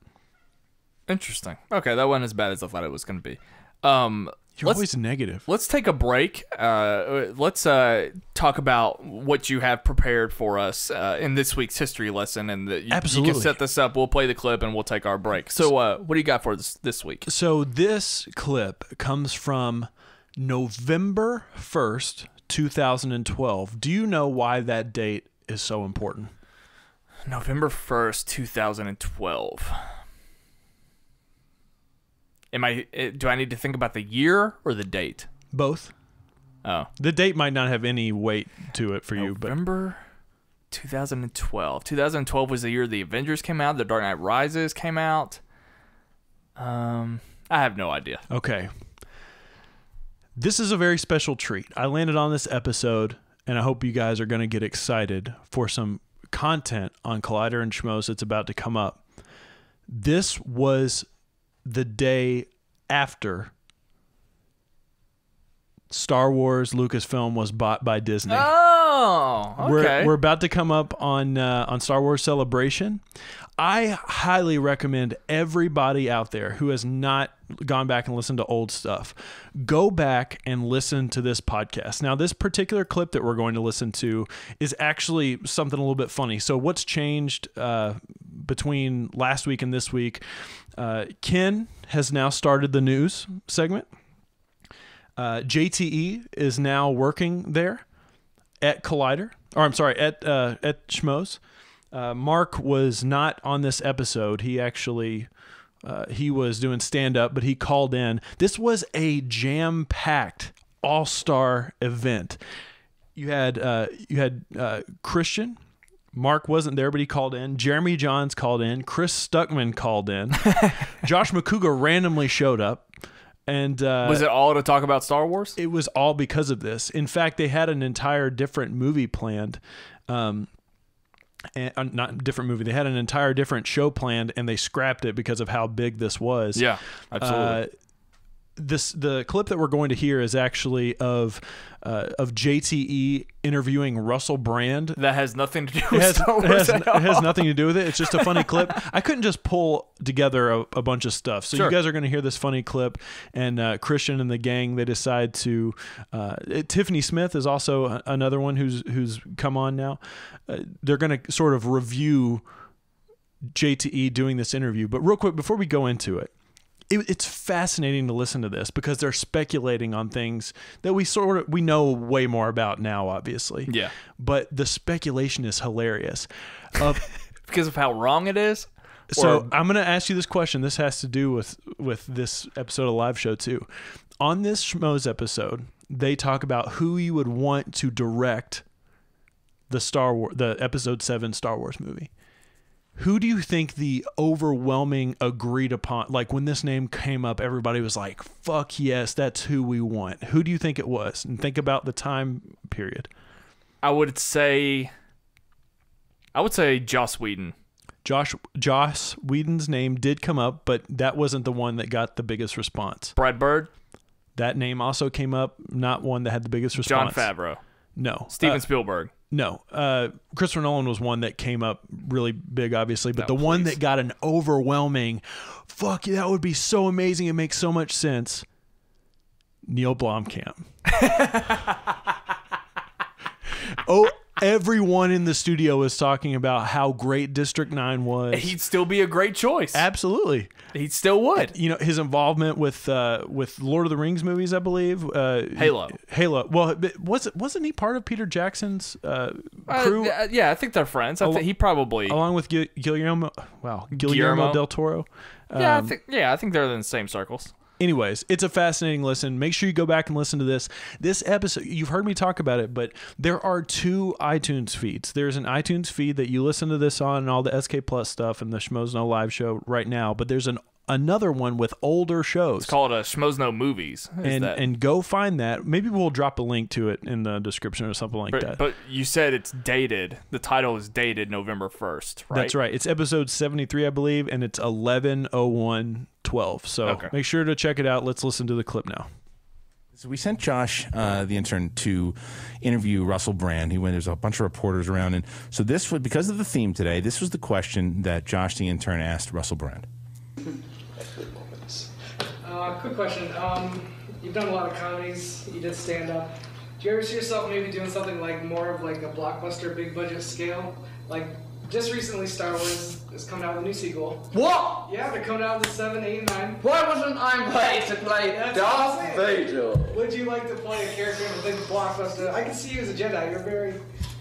Interesting. Okay, that wasn't as bad as I thought it was going to be. You're always negative. Let's take a break. Let's talk about what you have prepared for us in this week's history lesson. And Absolutely. You can set this up. We'll play the clip and we'll take our break. So what do you got for us this week? So this clip comes from November 1st, 2012. Do you know why that date is so important? November 1st, 2012. Do I need to think about the year or the date? Both. Oh. The date might not have any weight to it for you, but November 2012. 2012 was the year the Avengers came out, The Dark Knight Rises came out. I have no idea. Okay. This is a very special treat. I landed on this episode, and I hope you guys are going to get excited for some content on Collider and Schmoes that's about to come up. This was the day after Star Wars Lucasfilm was bought by Disney. Oh, okay. We're about to come up on Star Wars Celebration. I highly recommend everybody out there who has not gone back and listened to old stuff, go back and listen to this podcast. Now, this particular clip that we're going to listen to is actually something a little bit funny. So what's changed between last week and this week? Ken has now started the news segment. JTE is now working there at Collider, or I'm sorry, at Schmoes. Mark was not on this episode. He actually he was doing stand-up, but he called in. This was a jam-packed all-star event. You had Kristian. Mark wasn't there, but he called in. Jeremy Johns called in. Chris Stuckman called in. Josh McCouga randomly showed up. And was it all to talk about Star Wars? It was all because of this. In fact, they had an entire different movie planned. And not different movie. They had an entire different show planned, and they scrapped it because of how big this was. Yeah, absolutely. The clip that we're going to hear is actually of JTE interviewing Russell Brand. That has nothing to do with Star Wars. It has nothing to do with it. It's just a funny clip. I couldn't just pull together a bunch of stuff. So You guys are going to hear this funny clip, and Kristian and the gang, they decide to. Tiffany Smith is also another one who's come on now. They're going to sort of review JTE doing this interview. But real quick, before we go into it, it's fascinating to listen to this because they're speculating on things that we know way more about now, obviously. Yeah. But the speculation is hilarious. Because of how wrong it is? So I'm going to ask you this question. This has to do with this episode of Live Show too. On this Schmoes episode, they talk about who you would want to direct the episode 7 Star Wars movie. Who do you think the overwhelming agreed upon, like when this name came up, everybody was like, fuck yes, that's who we want. Who do you think it was? And think about the time period. I would say Joss Whedon. Joss Whedon's name did come up, but that wasn't the one that got the biggest response. Brad Bird? That name also came up, not one that had the biggest response. John Favreau? No. Steven Spielberg? No. Christopher Nolan was one that came up really big, obviously, but one that got an overwhelming, fuck yeah, that would be so amazing, it makes so much sense, Neil Blomkamp. Oh, everyone in the studio was talking about how great District 9 was. He'd still be a great choice. Absolutely. He still would. You know, his involvement with Lord of the Rings movies, I believe. Halo. Well, wasn't he part of Peter Jackson's crew? Yeah, I think they're friends. I think he probably, along with Guillermo del Toro. I think they're in the same circles. Anyways, it's a fascinating listen. Make sure you go back and listen to this. This episode, you've heard me talk about it, but there are 2 iTunes feeds. There's an iTunes feed that you listen to this on and all the SK Plus stuff and the Schmoes Know Live Show right now, but there's another one with older shows. It's called Schmoes Know Movies. And go find that. Maybe we'll drop a link to it in the description or something like that. But you said it's dated. The title is dated November 1st, right? That's right. It's episode 73, I believe, and it's 11/01/12. So Make sure to check it out. Let's listen to the clip now. So we sent Josh, the intern, to interview Russell Brand. There's a bunch of reporters around, and so this was, because of the theme today, this was the question that Josh, the intern, asked Russell Brand. Quick question. you've done a lot of comedies. You did stand up. Do you ever see yourself maybe doing something like more of like a blockbuster, big budget scale? Like just recently, Star Wars is coming out with a new sequel. What? Yeah, they're coming out with 7, 8, and 9. Why wasn't I invited to play Darth Vader? Would you like to play a character in a big blockbuster? I can see you as a Jedi. You're very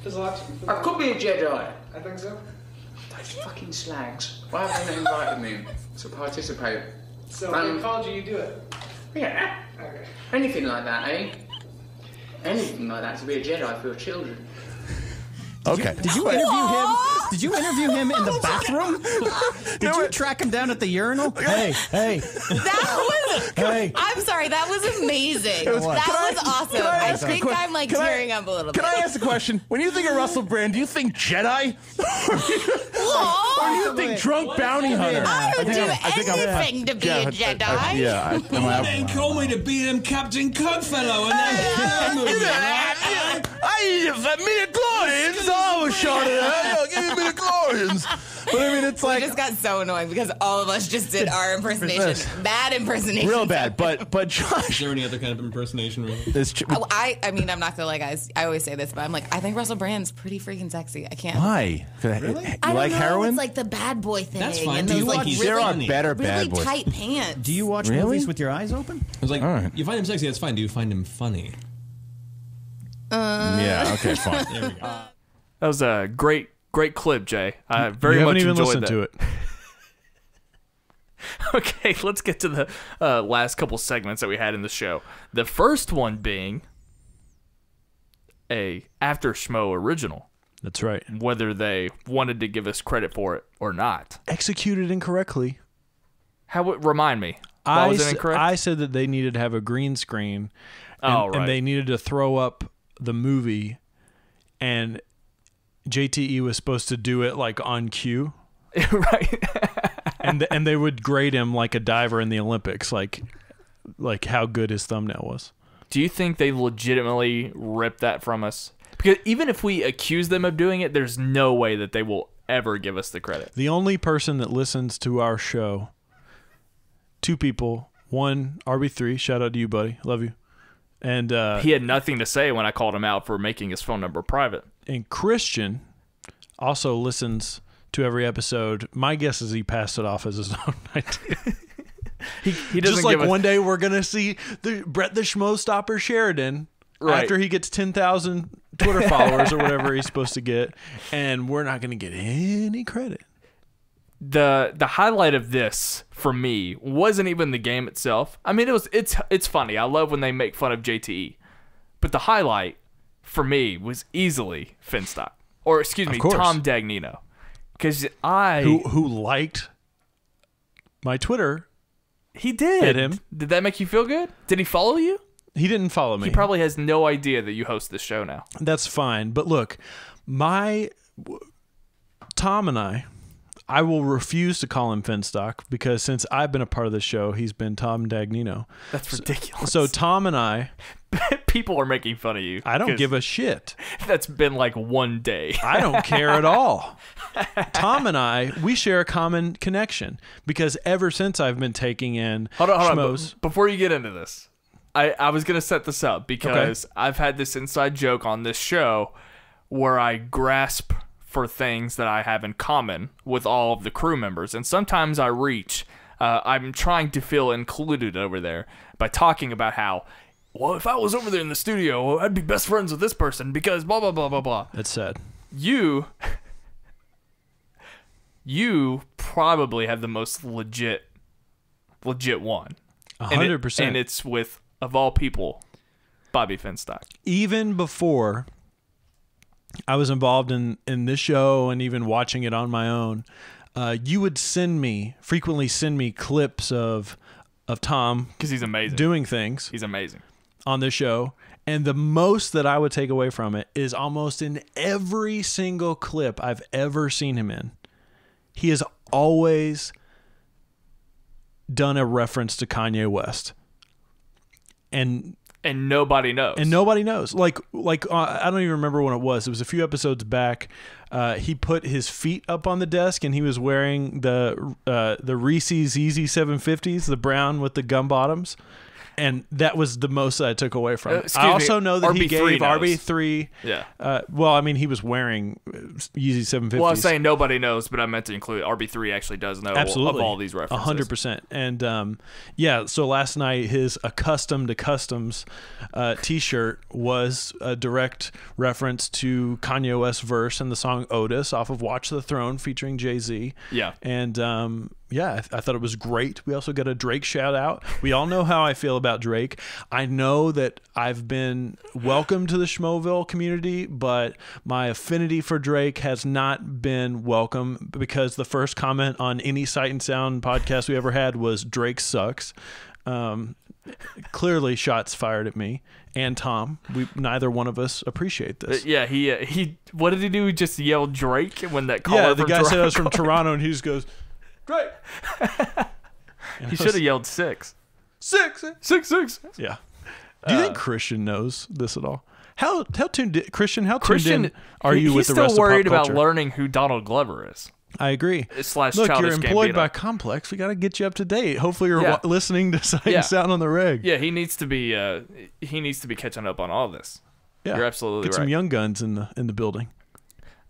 physiologically. I could be a Jedi. I think so. Those fucking slags. Why haven't they invited me to participate? So if they called you, you do it. Yeah. Okay. Anything like that, eh? Anything like that to be a Jedi for your children. Okay. Did you interview him? Did you interview him in the bathroom? Did you track him down at the urinal? Hey. That was. I'm sorry. That was amazing. That was awesome. I think I'm like tearing up a little bit. Can I ask a question? When you think of Russell Brand, do you think Jedi? Or do you think drunk bounty hunter? I would do anything to be a Jedi. Yeah. They call me the BM Captain Codfellow, and I eat midichlorians. I was shot at. Give me midichlorians. But I mean, it's like It just got so annoying because all of us just did our impersonation. Bad impersonation. real bad. But Josh, Is there any other kind of impersonation? Really? I mean, I'm not gonna lie, guys. I always say this, but I'm like, I think Russell Brand's pretty freaking sexy. I can't. why? Really? You I like don't know, heroin? It's like the bad boy thing. That's fine. And Do you those, think like, he's really, there are funny? better really bad boys. tight pants. Do you watch Really? movies with your eyes open? I was like, All right. you find him sexy, that's fine. Do you find him funny? Yeah. Okay. Fine. There we go. That was a great clip, Jay. I very you haven't much even enjoyed listened that. to it. Okay, let's get to the last couple segments that we had in the show. The first one being a After Schmoe original, That's right. whether they wanted to give us credit for it or not. Executed incorrectly. Remind me. Why was it incorrect? I said that they needed to have a green screen, right. and they needed to throw up the movie, and JTE was supposed to do it like on cue. Right. and they would grade him like a diver in the Olympics, like how good his thumbnail was. Do you think they legitimately ripped that from us? Because even if we accuse them of doing it, there's no way that they will ever give us the credit. The only person that listens to our show, 2 people, one RB3, shout out to you, buddy, love you, and He had nothing to say when I called him out for making his phone number private. and Kristian also listens to every episode. My guess is he passed it off as his own idea. He doesn't Just like give us, one day we're gonna see Brett the Schmoe Stopper Sheridan Right. after he gets 10,000 Twitter followers or whatever he's supposed to get, and we're not gonna get any credit. the highlight of this for me wasn't even the game itself. I mean, it's funny. I love when they make fun of JTE, but the highlight for me was easily Finstock, or excuse me, course. Tom Dagnino, because Who liked my Twitter? he did. Hit him. Did that make you feel good? Did he follow you? He didn't follow me. He probably has no idea that you host this show now. That's fine. But look, Tom and I will refuse to call him Finstock because since I've been a part of the show, he's been Tom Dagnino. That's ridiculous. So Tom and I people are making fun of you. don't 'cause give a shit. That's been like one day. I don't care at all. Tom and I, we share a common connection because ever since I've been taking in Hold on. Schmoes, Before you get into this, I was going to set this up because I've had this inside joke on this show where I grasp for things that I have in common with all of the crew members. And sometimes I reach, I'm trying to feel included over there by talking about how, well, if I was over there in the studio, I'd be best friends with this person because blah, blah, blah, blah, blah. that's sad. You probably have the most legit one. 100%. And it's with, of all people, Bobby Finstock. Even before I was involved in this show and even watching it on my own, you would frequently send me clips of Tom Because he's amazing. doing things He's amazing. on this show. And the most that I would take away from it is almost in every single clip I've ever seen him in, he has always done a reference to Kanye West. And nobody knows. And nobody knows. Like I don't even remember when it was. It was a few episodes back. He put his feet up on the desk, and he was wearing the Reese's Easy 750s, the brown with the gum bottoms. And that was the most that I took away from it. Excuse I also me, know that he RB3 gave knows. RB3. Yeah. Well, I mean, he was wearing Yeezy 750s. Well, I was saying nobody knows, but I meant to include RB3 actually does know Absolutely. of all these references. 100%. And yeah, so last night his Accustomed to Customs T-shirt was a direct reference to Kanye West's verse in the song Otis off of Watch the Throne featuring Jay-Z. Yeah. And yeah, I thought it was great. We also got a Drake shout out. We all know how I feel about Drake. I know that I've been welcomed to the Schmoeville community, but my affinity for Drake has not been welcome because the first comment on any Sight and Sound podcast we ever had was Drake sucks. Clearly shots fired at me and Tom. Neither one of us appreciate this. Yeah, he what did he do? He just yelled Drake when that caller Yeah, the from guy said I was Toronto from Toronto and he just goes, Drake. He should have yelled 6. 6. Yeah. Do you think Kristian knows this at all? How tuned in, Kristian? How tuned in are you with the rest of pop culture? He's still worried about learning who Donald Glover is. I agree. / Look, you're employed by Complex. We got to get you up to date. Hopefully, you're listening to Sight and Sound on the reg. Yeah, he needs to be catching up on all this. Yeah, you're absolutely get right. some young guns in the building.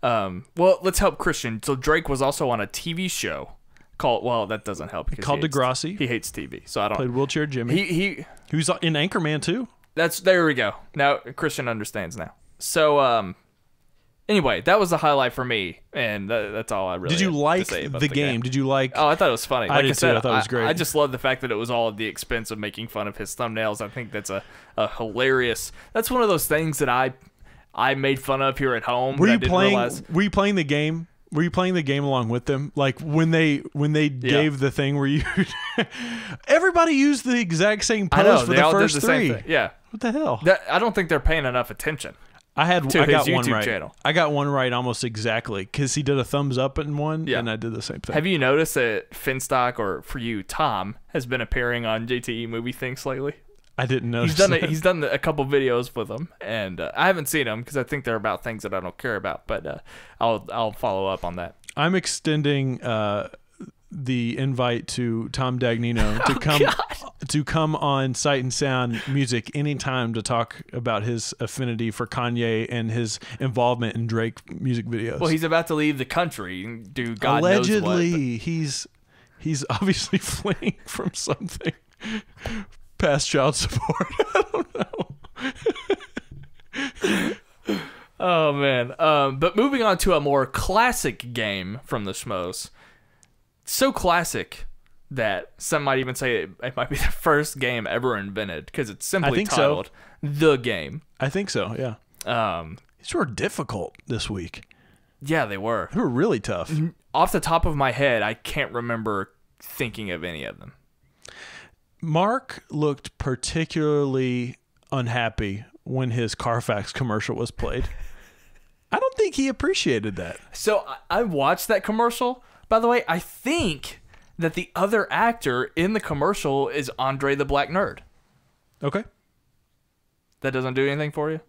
Well, let's help Kristian. So Drake was also on a TV show called. Well, that doesn't help because called Degrassi. He hates TV, so I don't. Played Wheelchair Jimmy. He who's in Anchorman too. There we go. Now Kristian understands now. So anyway, that was the highlight for me, and that's all I really. Did you like to say about the game? Did you like? Oh, I thought it was funny. Like I did said, too. I thought it was great. I just love the fact that it was all at the expense of making fun of his thumbnails. I think that's a hilarious. That's one of those things that I made fun of here at home. Were you playing the game? Were you playing the game along with them? Like when they gave the thing where you everybody used the exact same pose for the first 3. Yeah. What the hell? I don't think they're paying enough attention. I got one YouTube right. channel. I got one right almost exactly because he did a thumbs up in one, and I did the same thing. Have you noticed that Finstock, or for you, Tom, has been appearing on JTE Movie Things lately? I didn't notice. He's done a couple videos with them, and I haven't seen them because I think they're about things that I don't care about. But I'll follow up on that. I'm extending the invite to Tom Dagnino to come on Sight and Sound Music anytime to talk about his affinity for Kanye and his involvement in Drake music videos. Well, he's about to leave the country and do God allegedly knows what, he's obviously fleeing from something past child support. I don't know. Oh man. But moving on to a more classic game from the Schmoes. So classic that some might even say it might be the first game ever invented because it's simply titled The Game. I think so, yeah. These were difficult this week. Yeah, they were. They were really tough. Off the top of my head, I can't remember thinking of any of them. Mark looked particularly unhappy when his Carfax commercial was played. I don't think he appreciated that. So I watched that commercial. By the way, I think that the other actor in the commercial is Andre the Black Nerd. Okay. That doesn't do anything for you?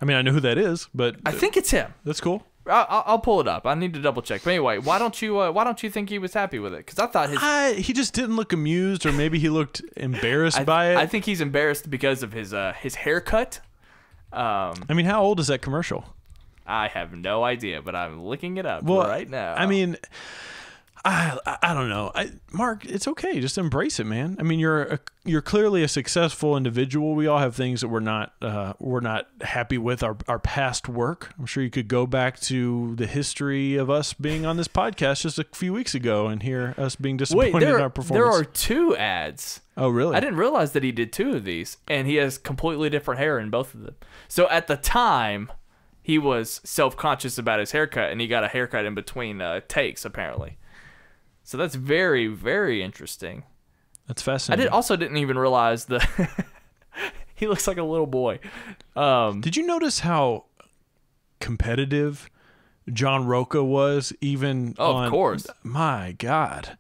I mean, I know who that is, but I think it's him. That's cool. I'll pull it up. I need to double check. But anyway, why don't you think he was happy with it? Because I thought he just didn't look amused, or maybe he looked embarrassed by it. I think he's embarrassed because of his haircut. I mean, how old is that commercial? I have no idea, but I'm looking it up right now. I mean, I don't know. Mark, it's okay. Just embrace it, man. I mean, you're clearly a successful individual. We all have things that we're not happy with our past work. I'm sure you could go back to the history of us being on this podcast just a few weeks ago and hear us being disappointed in our performance. There are 2 ads. Oh, really? I didn't realize that he did 2 of these, and he has completely different hair in both of them. So at the time, he was self-conscious about his haircut, and he got a haircut in between takes, apparently. So that's very, very interesting. That's fascinating. I didn't even realize that he looks like a little boy. Did you notice how competitive John Rocha was? Of course. My God.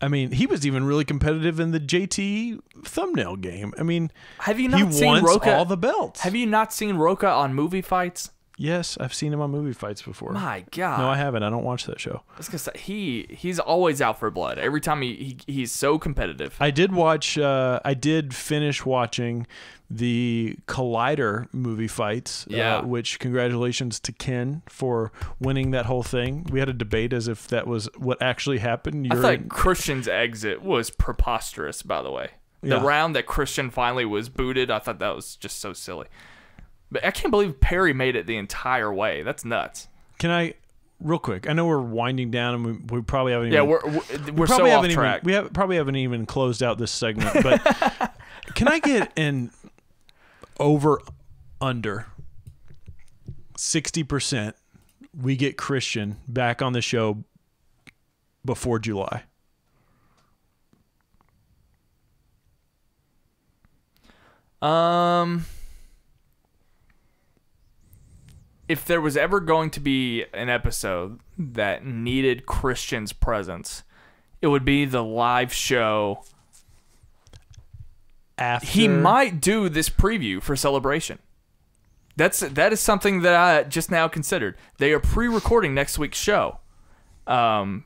I mean, he was even really competitive in the JT thumbnail game. I mean, have you not seen Rocha? All the belts. Have you not seen Rocha on movie fights? Yes, I've seen him on Movie Fights before. My God. No, I haven't. I don't watch that show. I was gonna say he's always out for blood. Every time he's so competitive. I did watch. I did finish watching the Collider Movie Fights. Yeah. Which congratulations to Ken for winning that whole thing. We had a debate as if that was what actually happened. I thought Kristian's exit was preposterous. By the way, the round that Kristian finally was booted, I thought that was just so silly. But I can't believe Perry made it the entire way. That's nuts. Can I, real quick? I know we're winding down, and we probably haven't. Yeah, even, we're so off track. Probably haven't even closed out this segment. But can I get an over under 60%? We get Kristian back on the show before July. If there was ever going to be an episode that needed Kristian's presence, it would be the live show. He might do this preview for Celebration. That is something that I just now considered. They are pre-recording next week's show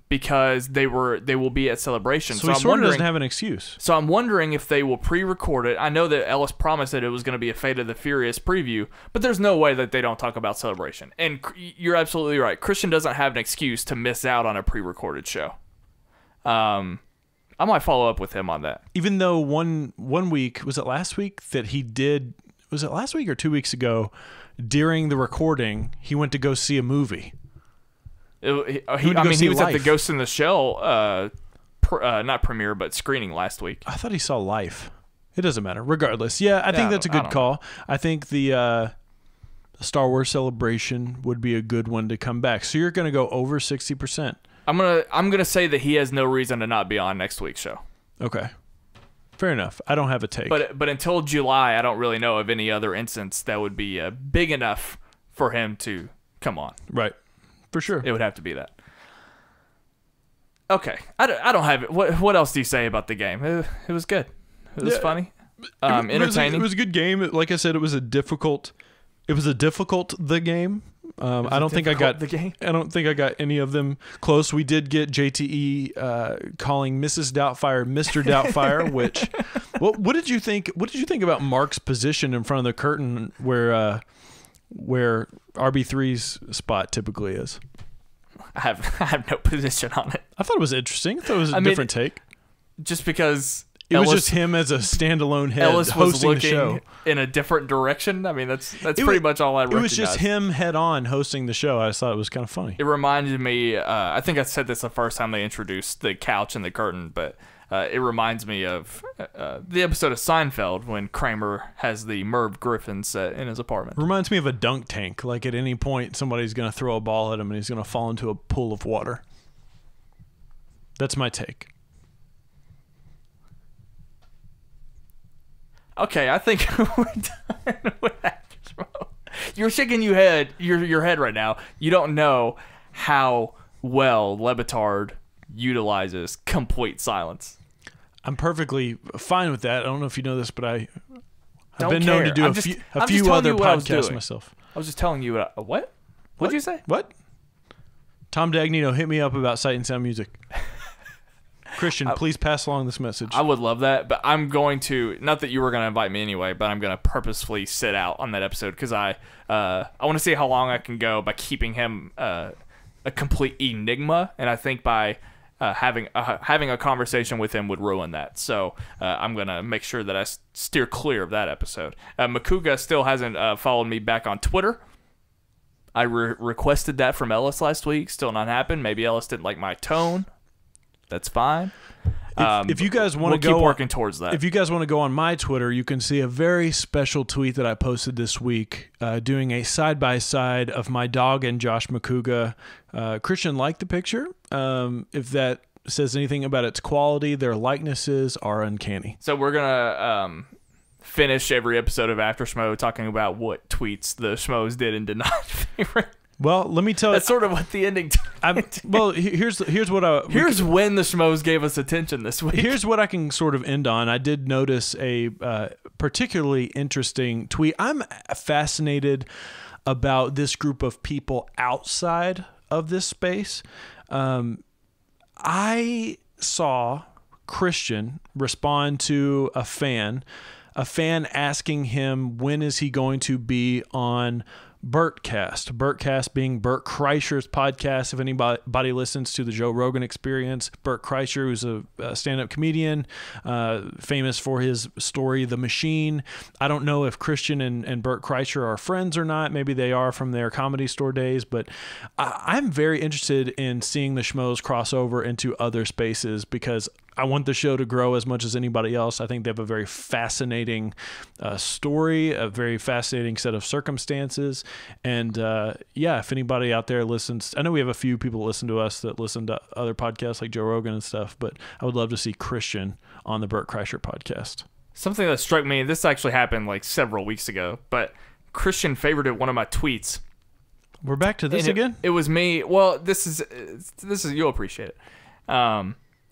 because they will be at Celebration. So he sort of doesn't have an excuse. So I'm wondering if they will pre-record it. I know that Ellis promised that it was going to be a Fate of the Furious preview, but there's no way that they don't talk about Celebration. And you're absolutely right. Kristian doesn't have an excuse to miss out on a pre-recorded show. I might follow up with him on that. Even though one week, was it last week that he did? Was it last week or 2 weeks ago? During the recording, he went to go see a movie. He was at the Ghost in the Shell, not premiere, but screening last week. I thought he saw Life. It doesn't matter. Regardless, yeah, I think that's a good call. I think the Star Wars Celebration would be a good one to come back. So you're going to go over 60%. I'm gonna say that he has no reason to not be on next week's show. Okay, fair enough. I don't have a take. But until July, I don't really know of any other instance that would be big enough for him to come on. Right. For sure. It would have to be that. Okay. I don't have it. What else do you say about the game? It was good. It was funny. Entertaining. It was a good game. Like I said, it was a difficult game. I don't think I got any of them close. We did get JTE calling Mrs. Doubtfire Mr. Doubtfire, which what did you think? What did you think about Mark's position in front of the curtain where RB3's spot typically is? I have no position on it. I thought it was interesting. I thought it was a different take. Just because Ellis, was just him as a standalone head Ellis was hosting the show. looking in a different direction. I mean, that's pretty much all I recognized. It was just him head on hosting the show. I just thought it was kind of funny. It reminded me, I think I said this the first time they introduced the couch and the curtain, but it reminds me of the episode of Seinfeld when Kramer has the Merv Griffin set in his apartment. Reminds me of a dunk tank. Like at any point, somebody's going to throw a ball at him and he's going to fall into a pool of water. That's my take. Okay, I think we're done with After Schmoe. You're shaking your head right now. You don't know how well Lebitard utilizes complete silence. I'm perfectly fine with that. I don't know if you know this, but I've been known to do a few other podcasts myself. I was just telling you what? What'd you say? What? Tom Dagnino hit me up about Sight and Sound Music. Kristian, please pass along this message. I would love that, but I'm going to, not that you were going to invite me anyway, but I'm going to purposefully sit out on that episode because I want to see how long I can go by keeping him a complete enigma, and I think by having a conversation with him would ruin that. So I'm going to make sure that I steer clear of that episode. Makuga still hasn't followed me back on Twitter. I requested that from Ellis last week. Still not happened. Maybe Ellis didn't like my tone. That's fine. If you guys want to keep working towards that. If you guys want to go on my Twitter, you can see a very special tweet that I posted this week doing a side-by-side of my dog and Josh Makuga. Kristian liked the picture. If that says anything about its quality, their likenesses are uncanny. So we're going to finish every episode of After Schmoe talking about what tweets the Schmoes did and did not favorite. Well, let me tell you. That's sort of what the ending. Well, here's what here's when the Schmoes gave us attention this week. Here's what I can sort of end on. I did notice a particularly interesting tweet. I'm fascinated about this group of people outside of this space. I saw Kristian respond to a fan asking him when is he going to be on Bertcast. Bertcast being Bert Kreischer's podcast. If anybody listens to the Joe Rogan Experience, Bert Kreischer, who's a stand-up comedian, famous for his story, The Machine. I don't know if Kristian and Bert Kreischer are friends or not. Maybe they are from their Comedy Store days, but I'm very interested in seeing the Schmoes cross over into other spaces because I want the show to grow as much as anybody else. I think they have a very fascinating story, a very fascinating set of circumstances. And if anybody out there listens, I know we have a few people that listen to us that listen to other podcasts like Joe Rogan and stuff, but I would love to see Kristian on the Bert Kreischer podcast. Something that struck me, this actually happened like several weeks ago, but Kristian favorited one of my tweets. We're back to this again? It was me. Well, this is you'll appreciate it.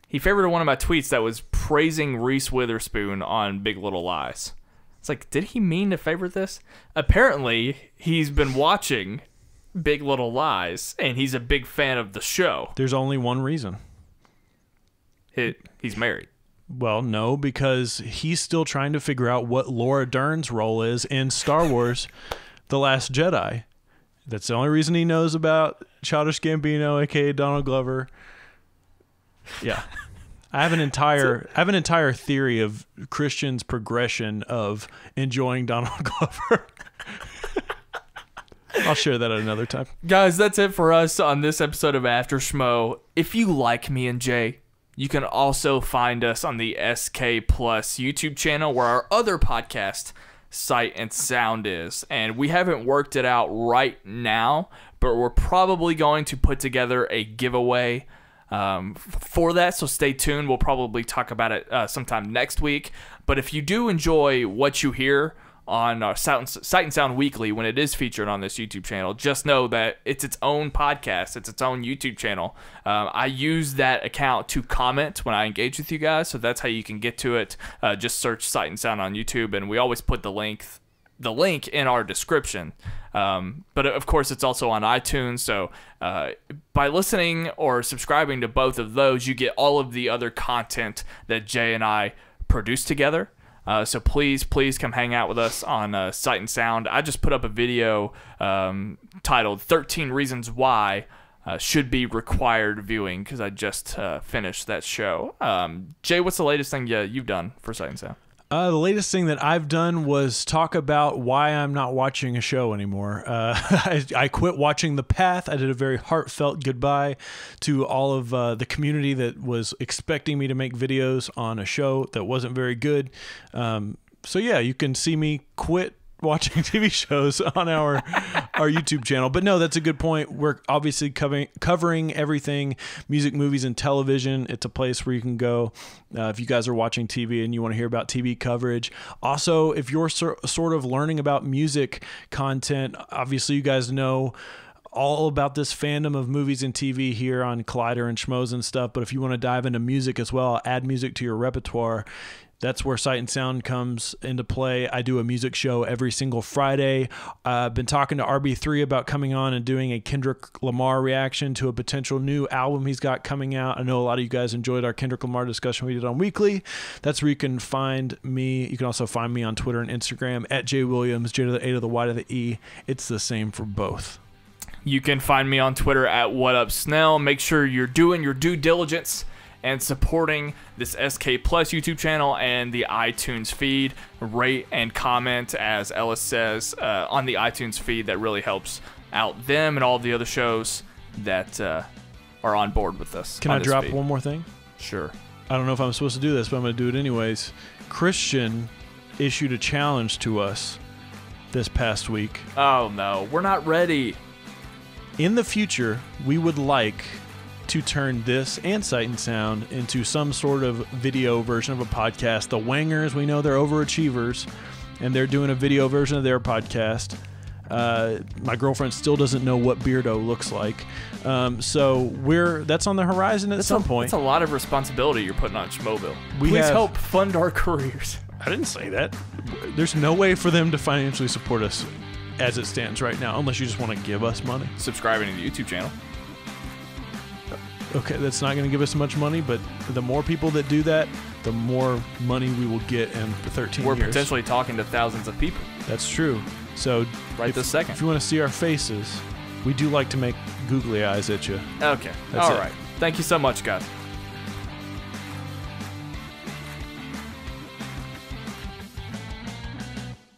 He favorited one of my tweets that was praising Reese Witherspoon on Big Little Lies. It's like, did he mean to favorite this? Apparently, he's been watching Big Little Lies, and he's a big fan of the show. There's only one reason. He's married. Well, no, because he's still trying to figure out what Laura Dern's role is in Star Wars The Last Jedi. That's the only reason he knows about Childish Gambino, a.k.a. Donald Glover. Yeah. I have an entire theory of Kristian's progression of enjoying Donald Glover. I'll share that at another time. Guys, that's it for us on this episode of After Schmoe. If you like me and Jay, you can also find us on the SK Plus YouTube channel where our other podcast, Sight and Sound, is. And we haven't worked it out right now, but we're probably going to put together a giveaway for that, so stay tuned. We'll probably talk about it sometime next week. But if you do enjoy what you hear on our Sight and Sound Weekly when it is featured on this YouTube channel, just know that it's its own podcast, it's its own YouTube channel. I use that account to comment when I engage with you guys, so that's how you can get to it. Just search Sight and Sound on YouTube, and we always put the link in our description. But of course, it's also on iTunes. So by listening or subscribing to both of those, you get all of the other content that Jay and I produce together. So please come hang out with us on Sight and Sound. I just put up a video titled 13 Reasons Why should be required viewing because I just finished that show. Jay, what's the latest thing you've done for Sight and Sound? The latest thing that I've done was talk about why I'm not watching a show anymore. I quit watching The Path. I did a very heartfelt goodbye to all of the community that was expecting me to make videos on a show that wasn't very good. So yeah, you can see me quit watching TV shows on our YouTube channel. But no, that's a good point. We're obviously covering everything, music, movies, and television. It's a place where you can go if you guys are watching TV and you want to hear about TV coverage. Also, if you're sort of learning about music content, obviously you guys know all about this fandom of movies and TV here on Collider and Schmoes and stuff. But if you want to dive into music as well, add music to your repertoire, that's where Sight and Sound comes into play. I do a music show every single Friday. I've been talking to RB3 about coming on and doing a Kendrick Lamar reaction to a potential new album he's got coming out. I know a lot of you guys enjoyed our Kendrick Lamar discussion we did on Weekly. That's where you can find me. You can also find me on Twitter and Instagram at Jaye Williams, J to the A to the Y to the E. It's the same for both. You can find me on Twitter at WhatUpSnell. Make sure you're doing your due diligence and supporting this SK Plus YouTube channel and the iTunes feed. Rate and comment, as Ellis says, on the iTunes feed. That really helps out them and all of the other shows that are on board with us. Can I drop one more thing? Sure. I don't know if I'm supposed to do this, but I'm going to do it anyways. Kristian issued a challenge to us this past week. Oh, no. We're not ready. In the future, we would like to turn this and Sight and Sound into some sort of video version of a podcast. The Wangers, we know they're overachievers, and they're doing a video version of their podcast. My girlfriend still doesn't know what Beardo looks like. So that's on the horizon at some point. That's a lot of responsibility you're putting on Schmoeville. Please help fund our careers. I didn't say that. There's no way for them to financially support us as it stands right now, unless you just want to give us money. Subscribing to the YouTube channel. Okay, that's not going to give us much money, but the more people that do that, the more money we will get in the 13 We're years. potentially talking to thousands of people. That's true. So Right this second. If you want to see our faces, we do like to make googly eyes at you. Okay. That's All it. right. Thank you so much, guys.